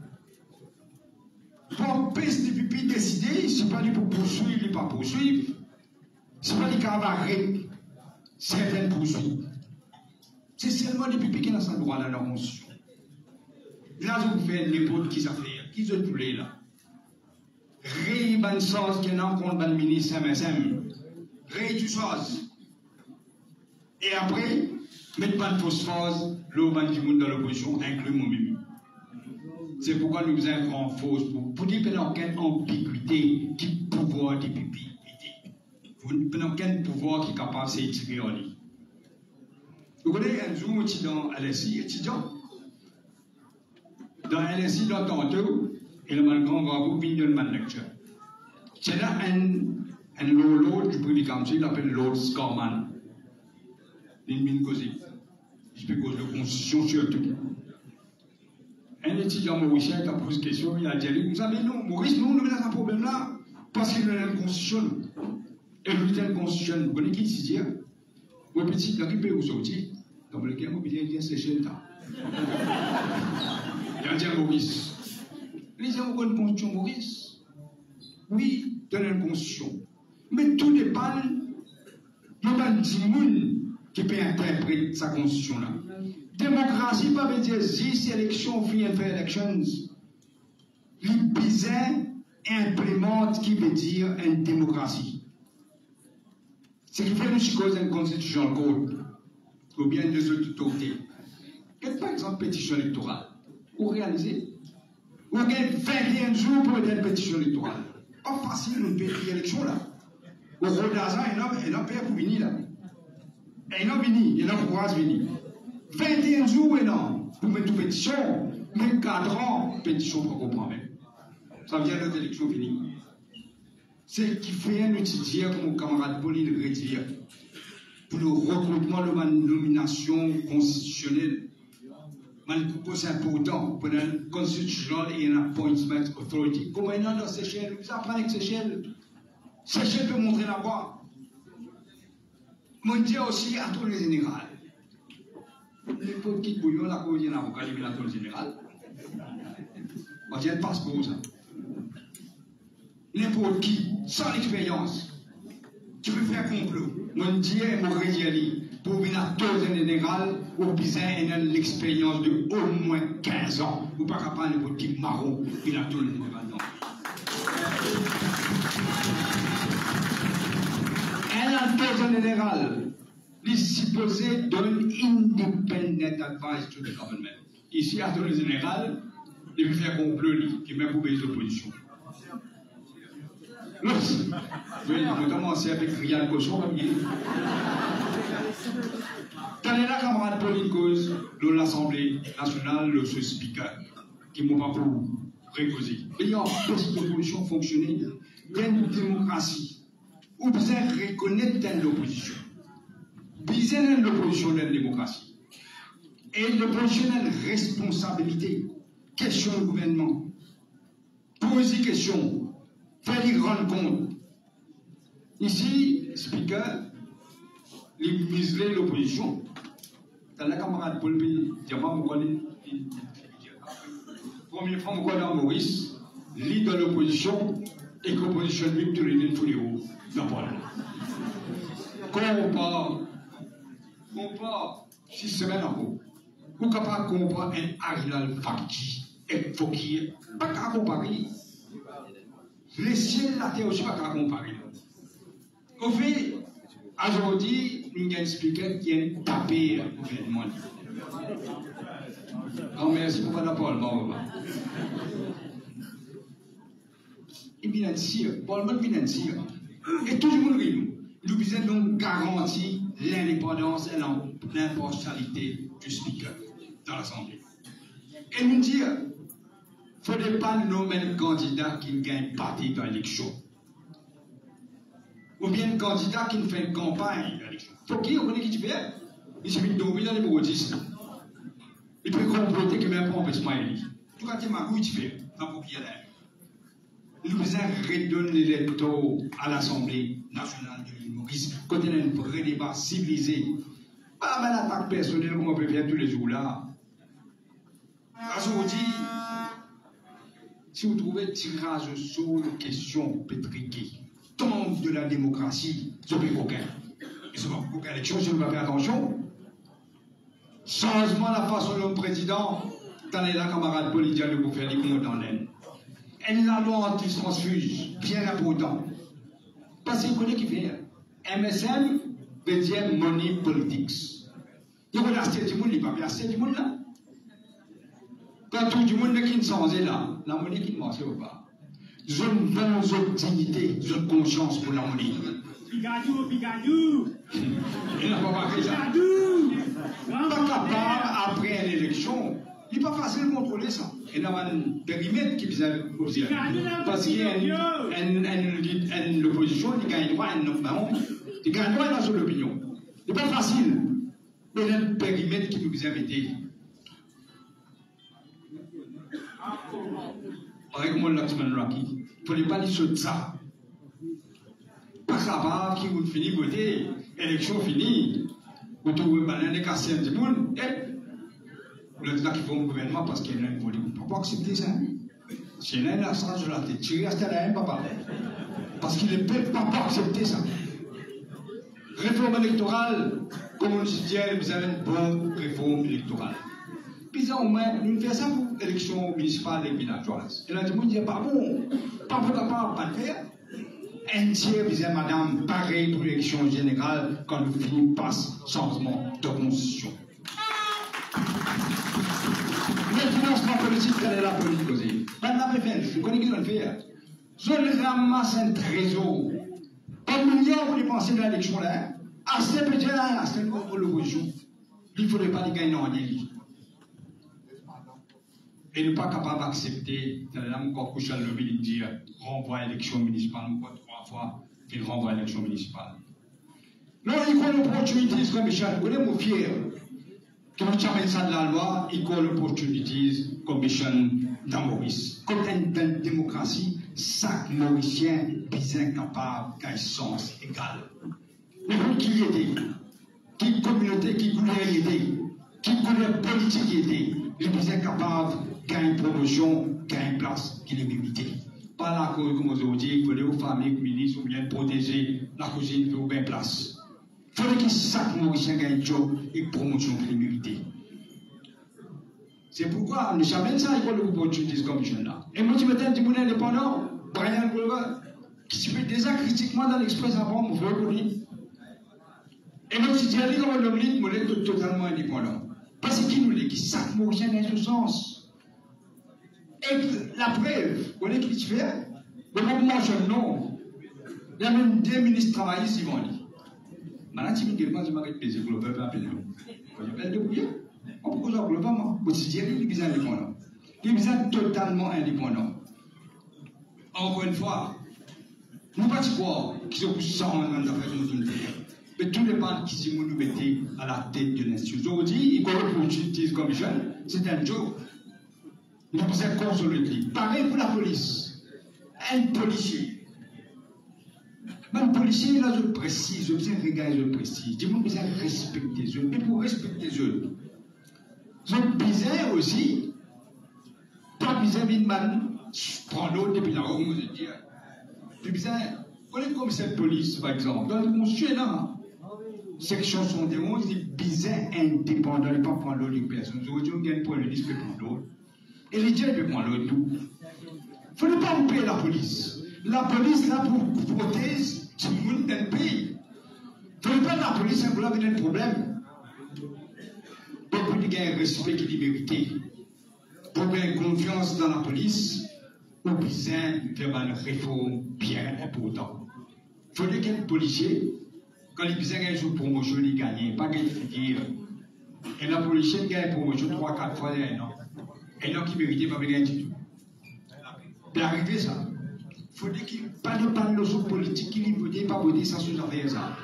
Pour empêcher des pipis décider, ce n'est pas pour poursuivre, pas poursuivre. Ce n'est pas des arrêter certaines poursuites. C'est seulement des pipis qui n'ont pas le droit à la Constitution. Là, je vous fais n'importe qui ça fait. Qui se voulait là? Ré, bonne chose qui est en compte le ministre MSM. Ré, tout chose. Et après, mettre pas de phosphore, l'eau du monde dans l'opposition, inclut moi-même. C'est pourquoi nous avons grand fausse pour dire qu'il n'y a aucune ambiguïté qui pouvoir des pupilles. Il n'y a aucun pouvoir qui est capable de s'étirer en lui. Vous connaissez un jour étudiant à LSI, étudiant. Dans LSI, dans tantôt, Et le grand groupe vient de man lecture. C'est là un lord du Privy Council, il appelle Lord Scarman. Il vient causer. Je peux causer de constitution surtout. Un étudiant mauricien qui a posé une question, il a dit, vous savez, non, Maurice, nous avons un problème là, parce qu'il a une constitution. Et nous avons une constitution, vous connaissez qui ici dire? Mon petit, quand il peut vous sortir, dans le cas, mon petit, il vient sécher le temps. Il a dit à Maurice, il dit, vous connaissez une constitution, Maurice? Oui, il y a une constitution. Mais tout dépend de 10 personnes qui peut interpréter sa constitution là. Démocratie, pas veut dire 10 élections, free and fair elections. Le bizarre implémente qui veut dire une démocratie. Ce qui fait nous cause une constitution code, ou bien des autorités. Par exemple, pétition électorale, ou réaliser. Ou bien 21 jours pour une pétition électorale. Pas facile une petite élection là. Au rôle d'argent, il y a un père pour venir là. Et il y a il y a un courage venir. 21 jours, et non, pour mettre une pétition, mais 4 ans, pétition pour comprendre même. Ça veut dire que notre élection finie. C'est ce qui fait un étudiant comme mon camarade Paul le redire pour le recrutement de ma nomination constitutionnelle. C'est important pour un constitutional et un appointment authority. Comment il y a dans Seychelles? Vous apprenez avec Seychelles. Seychelles peut montrer la voie. Mon Dieu aussi à tous les généraux. Les potes qui bouillonnent, la cour d'un avocat, il vient à tout le général. On dit un passeport, ça. N'importe qui, sans expérience, tu peux faire complot. Mon Dieu, mon rédiali, pour venir à tout le général, ou bien il a l'expérience de au moins 15 ans. Ou pas capable n'importe qui marron, il a tout le général. Non. Elle a tout le général. Il est supposé donner independent advice to the government. Ici, à tout le général, il veut faire complot, qui met pour les oppositions. Oui, notamment c'est avec Riyad Cochon, comme il dit. Quand il y a la camarade Pauline Cause de l'Assemblée nationale, le speaker, qui ne m'a pas pour réposer. Il y a une opposition fonctionnelle, il y a une démocratie. Où vous reconnaître l'opposition. Besoin de l'opposition de la démocratie. Et l'opposition a une responsabilité. Question du gouvernement. Poser question. Faire les rendre compte. Ici, speaker, il muselait l'opposition. Dans la camarade Paul P. Diamant, vous connaissez. Première fois, vous connaissez Maurice, leader de l'opposition, et que l'opposition lui, tout le monde, tous les hauts. Non, pas là. Compare 6 semaines en haut. Vous êtes capable de comprendre un Arilal Fakki et Fokir. Pas qu'à comparer. Les ciels, la terre aussi, pas qu'à comparer. Au fait, aujourd'hui, nous avons expliqué qu'il y a une tapée au gouvernement. Non, merci pour la parole, bon, il vient de dire, Parlement vient de dire, et tout le monde rit. Nous devons donc garantir l'indépendance et l'impartialité du speaker dans l'Assemblée. Et nous dire, il ne faudrait pas nommer un candidat qui ne gagne pas dans l'élection. Ou bien un candidat qui ne fait une campagne dans l'élection. Faut qui, on connaît qui tu fais? Il suffit de tomber dans les broutilles. Il peut comploter que même pas en fait smiley. Tout cas, tu m'as couille, tu fais. Ça faut qu'il y ait là. Nous redonnons l'électorat à l'Assemblée nationale de l'île Maurice, quand il y a un vrai débat civilisé. Pas mal d'attaques personnelles comme on peut faire tous les jours là. Aujourd'hui, si vous trouvez tirage sur les questions pétriquées, tombe de la démocratie, je ne peux aucun. Et ce n'est pas aucune élection, si vous ne faites pas attention. Changement la façon dont le président, dans les camarades politiques, de vous faire des comptes en l'aine. Et la loi anti-transfuge, bien important. Parce que vous connaissez qui fait. MSM veut dire Money Politics. Il y a assez du monde, il n'y a pas assez du monde là. Quand tout le monde qui ne change là, la monnaie qui ne marche pas. Je ne veux aucune dignité, je ne conscience pour la monnaie. Pigadou, Pigadou. Il n'a pas marqué ça. Pigadou. Pas capable, après l'élection, Il n'est pas facile de contrôler ça. Il y a un périmètre qui vient observer. Parce qu'il y a une opposition, il gagne droit, il gagne droit dans son opinion. Ce n'est pas facile. Mais il y a un périmètre qui nous vient aider. Par exemple, il ne faut pas dire ça. Pas capable qui vous finit voter, élection finie, vous trouvez banane et cassé du monde, et vous êtes là qui font un gouvernement parce qu'il y a un volet. On ne peut pas accepter ça. Si il y a un assurance de la tête, tu restes là, papa. Parce qu'il ne peut pas accepter ça. Réforme électorale, comme on dit, vous avez une bonne réforme électorale. Puis au moins, nous faisons ça pour l'élection municipale et villageoise. Et là, tout le monde dit, pas bon, pas capable, pas de faire. Un tiers disait, madame, pareil pour l'élection générale quand nous finissons par changement de constitution. Le financement politique, quelle est la politique aussi? Ben, la préférence, vous connaissez qui doit le faire. Je ramasse un trésor. Un milliard pour dépenser dans l'élection là, assez petit là, c'est pour l'opposition. Il ne faudrait pas les gagner en ligne. Et ne pas capable d'accepter, là encore couché le lobby de dire renvoi à l'élection municipale, encore 3 fois, qu'il renvoie à l'élection municipale. Non, il y a l'opportunité, comme Michel, vous connaissez mon fier. Quand on champion ça de la loi, il y a l'opportunité, comme Michel dans Maurice. Comme dans une démocratie, chaque Mauricien est incapable d'un sens égal. Mais vous qui y était, qui communauté, qui couleur y était, qui couleur politique y était, il est incapable d'une promotion, d'une place qu'il est mérité. Pas la cause, comme on dit, il faut aux familles, ministres, ou bien protéger la cousine pour bien place. Il faut que chaque Mauricien gagne un job et promotion qu'il est mérité. C'est pourquoi nous savons ça, il faut l'opportunité comme je là. Et moi, je me dis, mon indépendant, Brian Glover, qui se fait déjà critiquement dans l'Express avant, mon frère Bonny. Et moi, je dis, allez dans le Dominique, moi, je suis totalement indépendant. Parce qu'il nous dit que chaque Mauricien a ce sens. Et la preuve, vous voyez ce qu'il fait? Le mouvement jeune, non. Il y a même 2 ministres travaillistes qui vont dire. Maintenant, si je me dis, je vais Glover, je vais appeler le bouillon. On peut causer Glover, moi. Je dis, il est indépendant. Il est totalement indépendant. Encore une fois, nous ne pouvons pas croire qu'ils ont poussé ça en affaires de notre terre. Mais tout dépend qui si vous nous mettez à la tête de l'institution. Aujourd'hui, il y a une justice commission, c'est un job. Nous sommes consolidés. Pareil pour la police. Un policier. Un policier, là, je précise, je besoin de regarder, je précise. Je besoin de respecter eux. Mais pour respecter eux, je besoin aussi, pas besoin de prendre l'autre depuis là-haut, je veux dire. Je besoin, vous voyez comme cette police, par exemple, dans le constitution, là, section 71, il est bizarre indépendant, il ne peut pas prendre l'autre personne. Aujourd'hui, on gagne pour le ministre, il peut prendre l'autre. Et les gens, ils peuvent prendre l'autre tout. Il ne faut pas vous payer la police. La police, là, pour protéger tout le monde dans le pays. Il ne faut pas la police, pour avoir un problème. Pour qu'il y ait un respect qui est mérité. Pour qu'il y ait confiance dans la police, on besoin de faire une réforme bien importante. Il faut qu'il y ait un policier. Quand les besoins gagnent une promotion, ils gagnent, pas gagner dire. Et la police gagne une promotion 3-4 fois dans un an. Et donc, qui méritait pas gagner du tout. Puis arriver ça. Il faut qu'il n'y ait pas de notion politique qui ne vote pas voter sans se faire ça.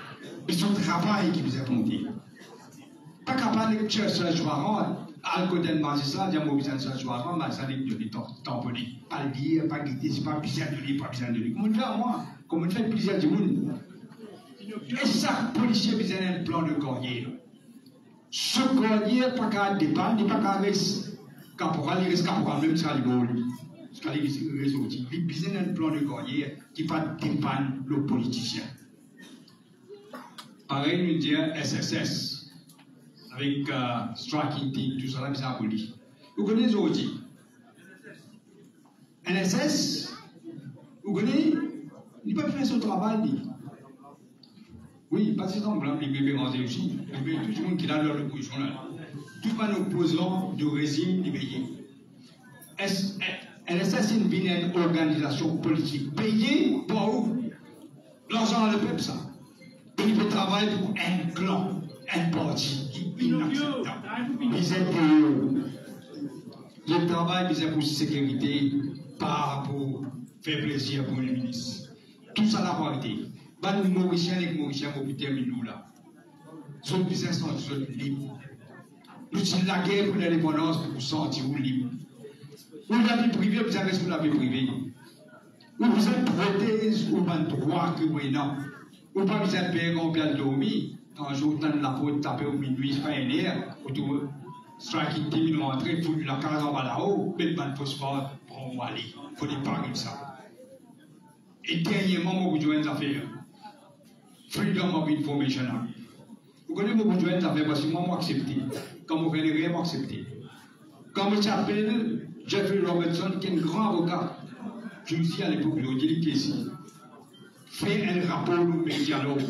Mais son travail qui vous a compté. Pas capable de chercher la joie, à côté de magistrat, dire moi besoin de la joie, mais ça n'est pas tamponné. Pas le dire, pas guider, c'est pas besoin de lui, pas besoin de lui. Comment on fait moi? Comment on fait plusieurs du monde? Et chaque policier a besoin d'un plan de carrière. Ce carrière, pas qu'à dépendre, pas qu'à rester caporal, il reste caporal, même si il est il a besoin d'un plan de carrière qui ne va pas dépendre le politicien. Pareil, nous disons SSS, avec striking team, tout ça, là, c'est aboli. Vous connaissez aujourd'hui? NSS, vous connaissez? Il ne peut pas faire son travail. Oui, pas si simple, les bébés mangent aussi. Tout le monde qui a leur opposition là. Tout le monde opposant du régime libéré. NSS, c'est une organisation politique payée pour où? L'argent à le peuple, ça. Et il peut travailler pour un clan, un parti qui est inacceptable. Ils aident Le travail c'est pour sécurité, pas pour faire plaisir pour les ministres. Tout ça la vérité. Les Mauriciens et les Mauriciens vont terminer là. Son business sont libres. Nous sommes la guerre pour l'indépendance pour sentir libre. Vous la vie privée, vous avez sur la vie privée. Vous êtes prothèse ou un droit que vous non. Vous pas besoin de payer combien de dormir. Quand je vous donne la peau taper au minuit, c'est pas un air. Autour, strike 10 000 rentrées, il faut la case en bas là-haut, mettre le phosphore pour aller. Il faut des paris ça. Et dernièrement, vous jouez des affaires. Freedom of Information Act. Vous connaissez mon joueur d'affaires parce que moi, je accepté. Quand vous venez rien, accepté. Quand je m'appelle Jeffrey Robertson, qui est un grand avocat, je me dis à l'époque, je dis ici, fait un rapport au médialogue.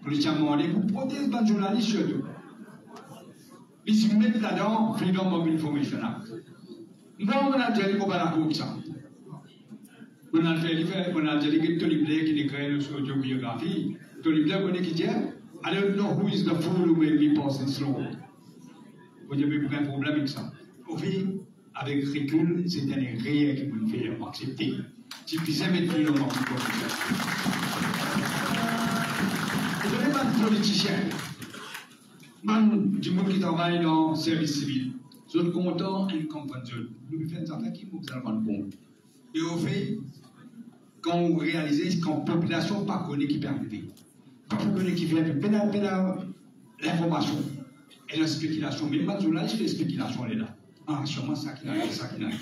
Pour les demandé, vous protégez les journalistes surtout. Ils se mettent là-dedans, Freedom of Information Act. Moi, on a dit qu'on va la coupe ça. On a dit que Tony Blair qui écrit sur l'autobiographie, Tony Blair, on qui dit, I don't know who is the fool who made me pass it slow. Vous avez un problème avec ça. Au fait, avec recul, c'est un réel qui vous fait accepter. Si vous aimez plus le monde, vous n'avez pas de politicien. Du monde qui travaille dans le service civil. Je suis content et content. Nous faisons des affaires qui nous rendre compte. Et au fait, quand vous réalisez qu'en population, pas connaît qui peut arriver. Pas connaît qui vient, l'information et la spéculation. Mais pas de la spéculation, elle est là. Ah, sûrement ça qui arrive, ça qui arrive.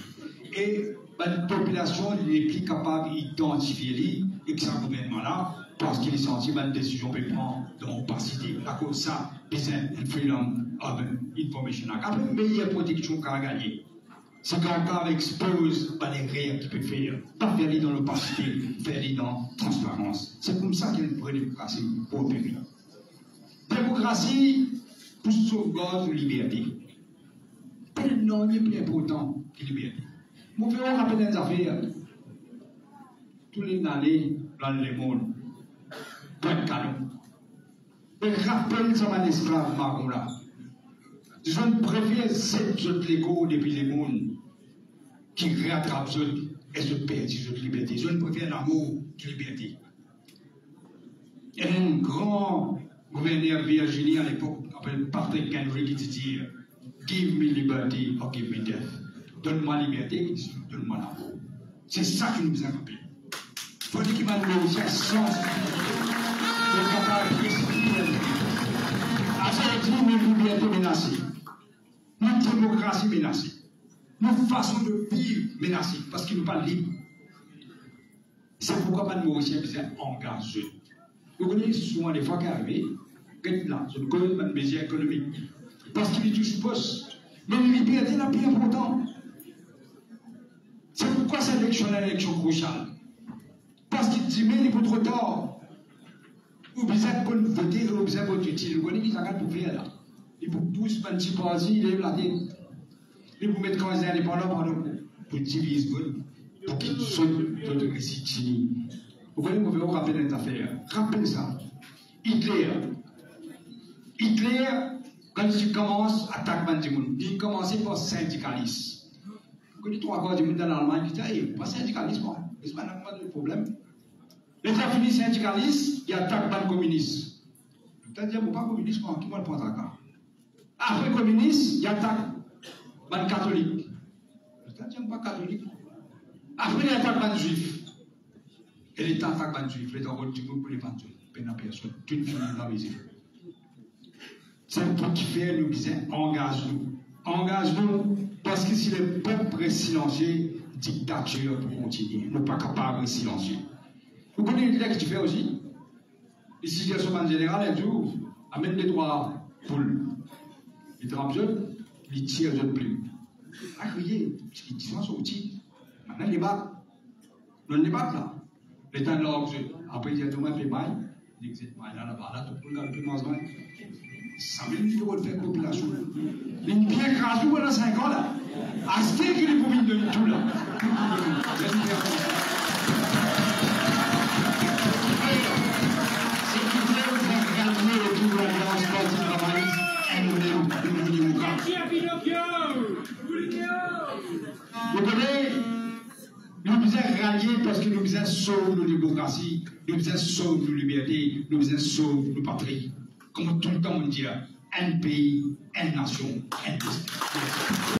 Et la population n'est plus capable d'identifier et que ce gouvernement-là, parce qu'il est senti une décision peut prendre dans l'opacité. À cause de ça, besoin de freedom of information. Après, une meilleure protection qu'à gagner. C'est quand on expose les réels qui peut faire. Pas faire dans l'opacité, faire dans la transparence. C'est comme ça qu'il y a une vraie démocratie pour opérer. Démocratie pour sauvegarder la liberté. Non, il est plus important que la liberté. Nous faisons rappeler des affaires. Tous les années, dans le monde, pas de canon. Et rappelle ça, un esclave marron là. Je préfère cette légaux depuis les mondes qui rattrapent et se perdent cette liberté. Je préfère l'amour de liberté. Il y a un grand gouverneur Virginie à l'époque, appelé Patrick Henry, qui dit give me liberty or give me death. Donne-moi liberté, donne-moi l'amour. C'est ça qui nous a rappelé. Il faut dire qu'il va nous laisser un sens de capacité. À ce jour, nos libertés menacées, notre démocratie menacée, notre façon de vivre menacée, parce qu'ils ne sont pas libres. C'est pourquoi pas de Mauriciens qui sont engagés. Vous connaissez souvent des fois qui arrivent, là, je connais une mesure économique. Parce qu'il est tout poste. Mais la liberté est la plus importante. C'est pourquoi cette élection est une élection cruciale. Parce qu'il dit, mais il est pour trop tard. Vous avez besoin de voter, vous avez besoin de voter utile. Vous connaissez qui s'en pour faire là. Il faut tous un petit parti, il est là. Il faut mettre quand les indépendants pour diviser, pour qu'ils soient de réciter. Vous voyez, vous pouvez vous rappeler des affaires. Rappelez ça. Hitler, quand il commence à attaquer le monde, il commence par syndicaliste. Vous connaissez trois quarts du monde dans l'Allemagne qui disent, pas syndicaliste, moi. C'est pas de problème. L'État fini syndicaliste, il attaque le communiste. C'est-à-dire, pas communiste, moi, qui va le prendre à cas. Après communiste, il attaque le catholique. C'est-à-dire, pas catholique. Après, il attaque le juif. Et l'État attaque le juif. L'État vote du monde pour les juifs. Peine à personne. Toute fille dans la visite. C'est pour qui fait nous disons engage-nous. Engage-nous parce que si le peuple est silencieux, dictature pour continuer. Nous ne sommes pas capables de silencieux. Vous connaissez l'idée que tu fais aussi? Ici, le sommet général, il dit amène les trois poules. Les trappes jeunes, ils tirent jeunes plumes. Ah, criez, parce qu'ils sont sortis. Maintenant, ils les battent. Nous les battent là. Les temps de l'orgue, après, il y a tout le monde fait bail. Il dit là, tout le monde fait bail. 100 000 € de faire population. Une pierre crasée pendant 5 ans là. À ce qu'il est pour de tout là. C'est qui fait regarder le tout de l'alliance sportive travailliste et nous voulons rallier parce que nous besoin sauver nos démocraties, nous besoin sauver nos libertés, nous besoin sauver nos patries. Comme tout le temps on dit, un pays, une nation, un destin.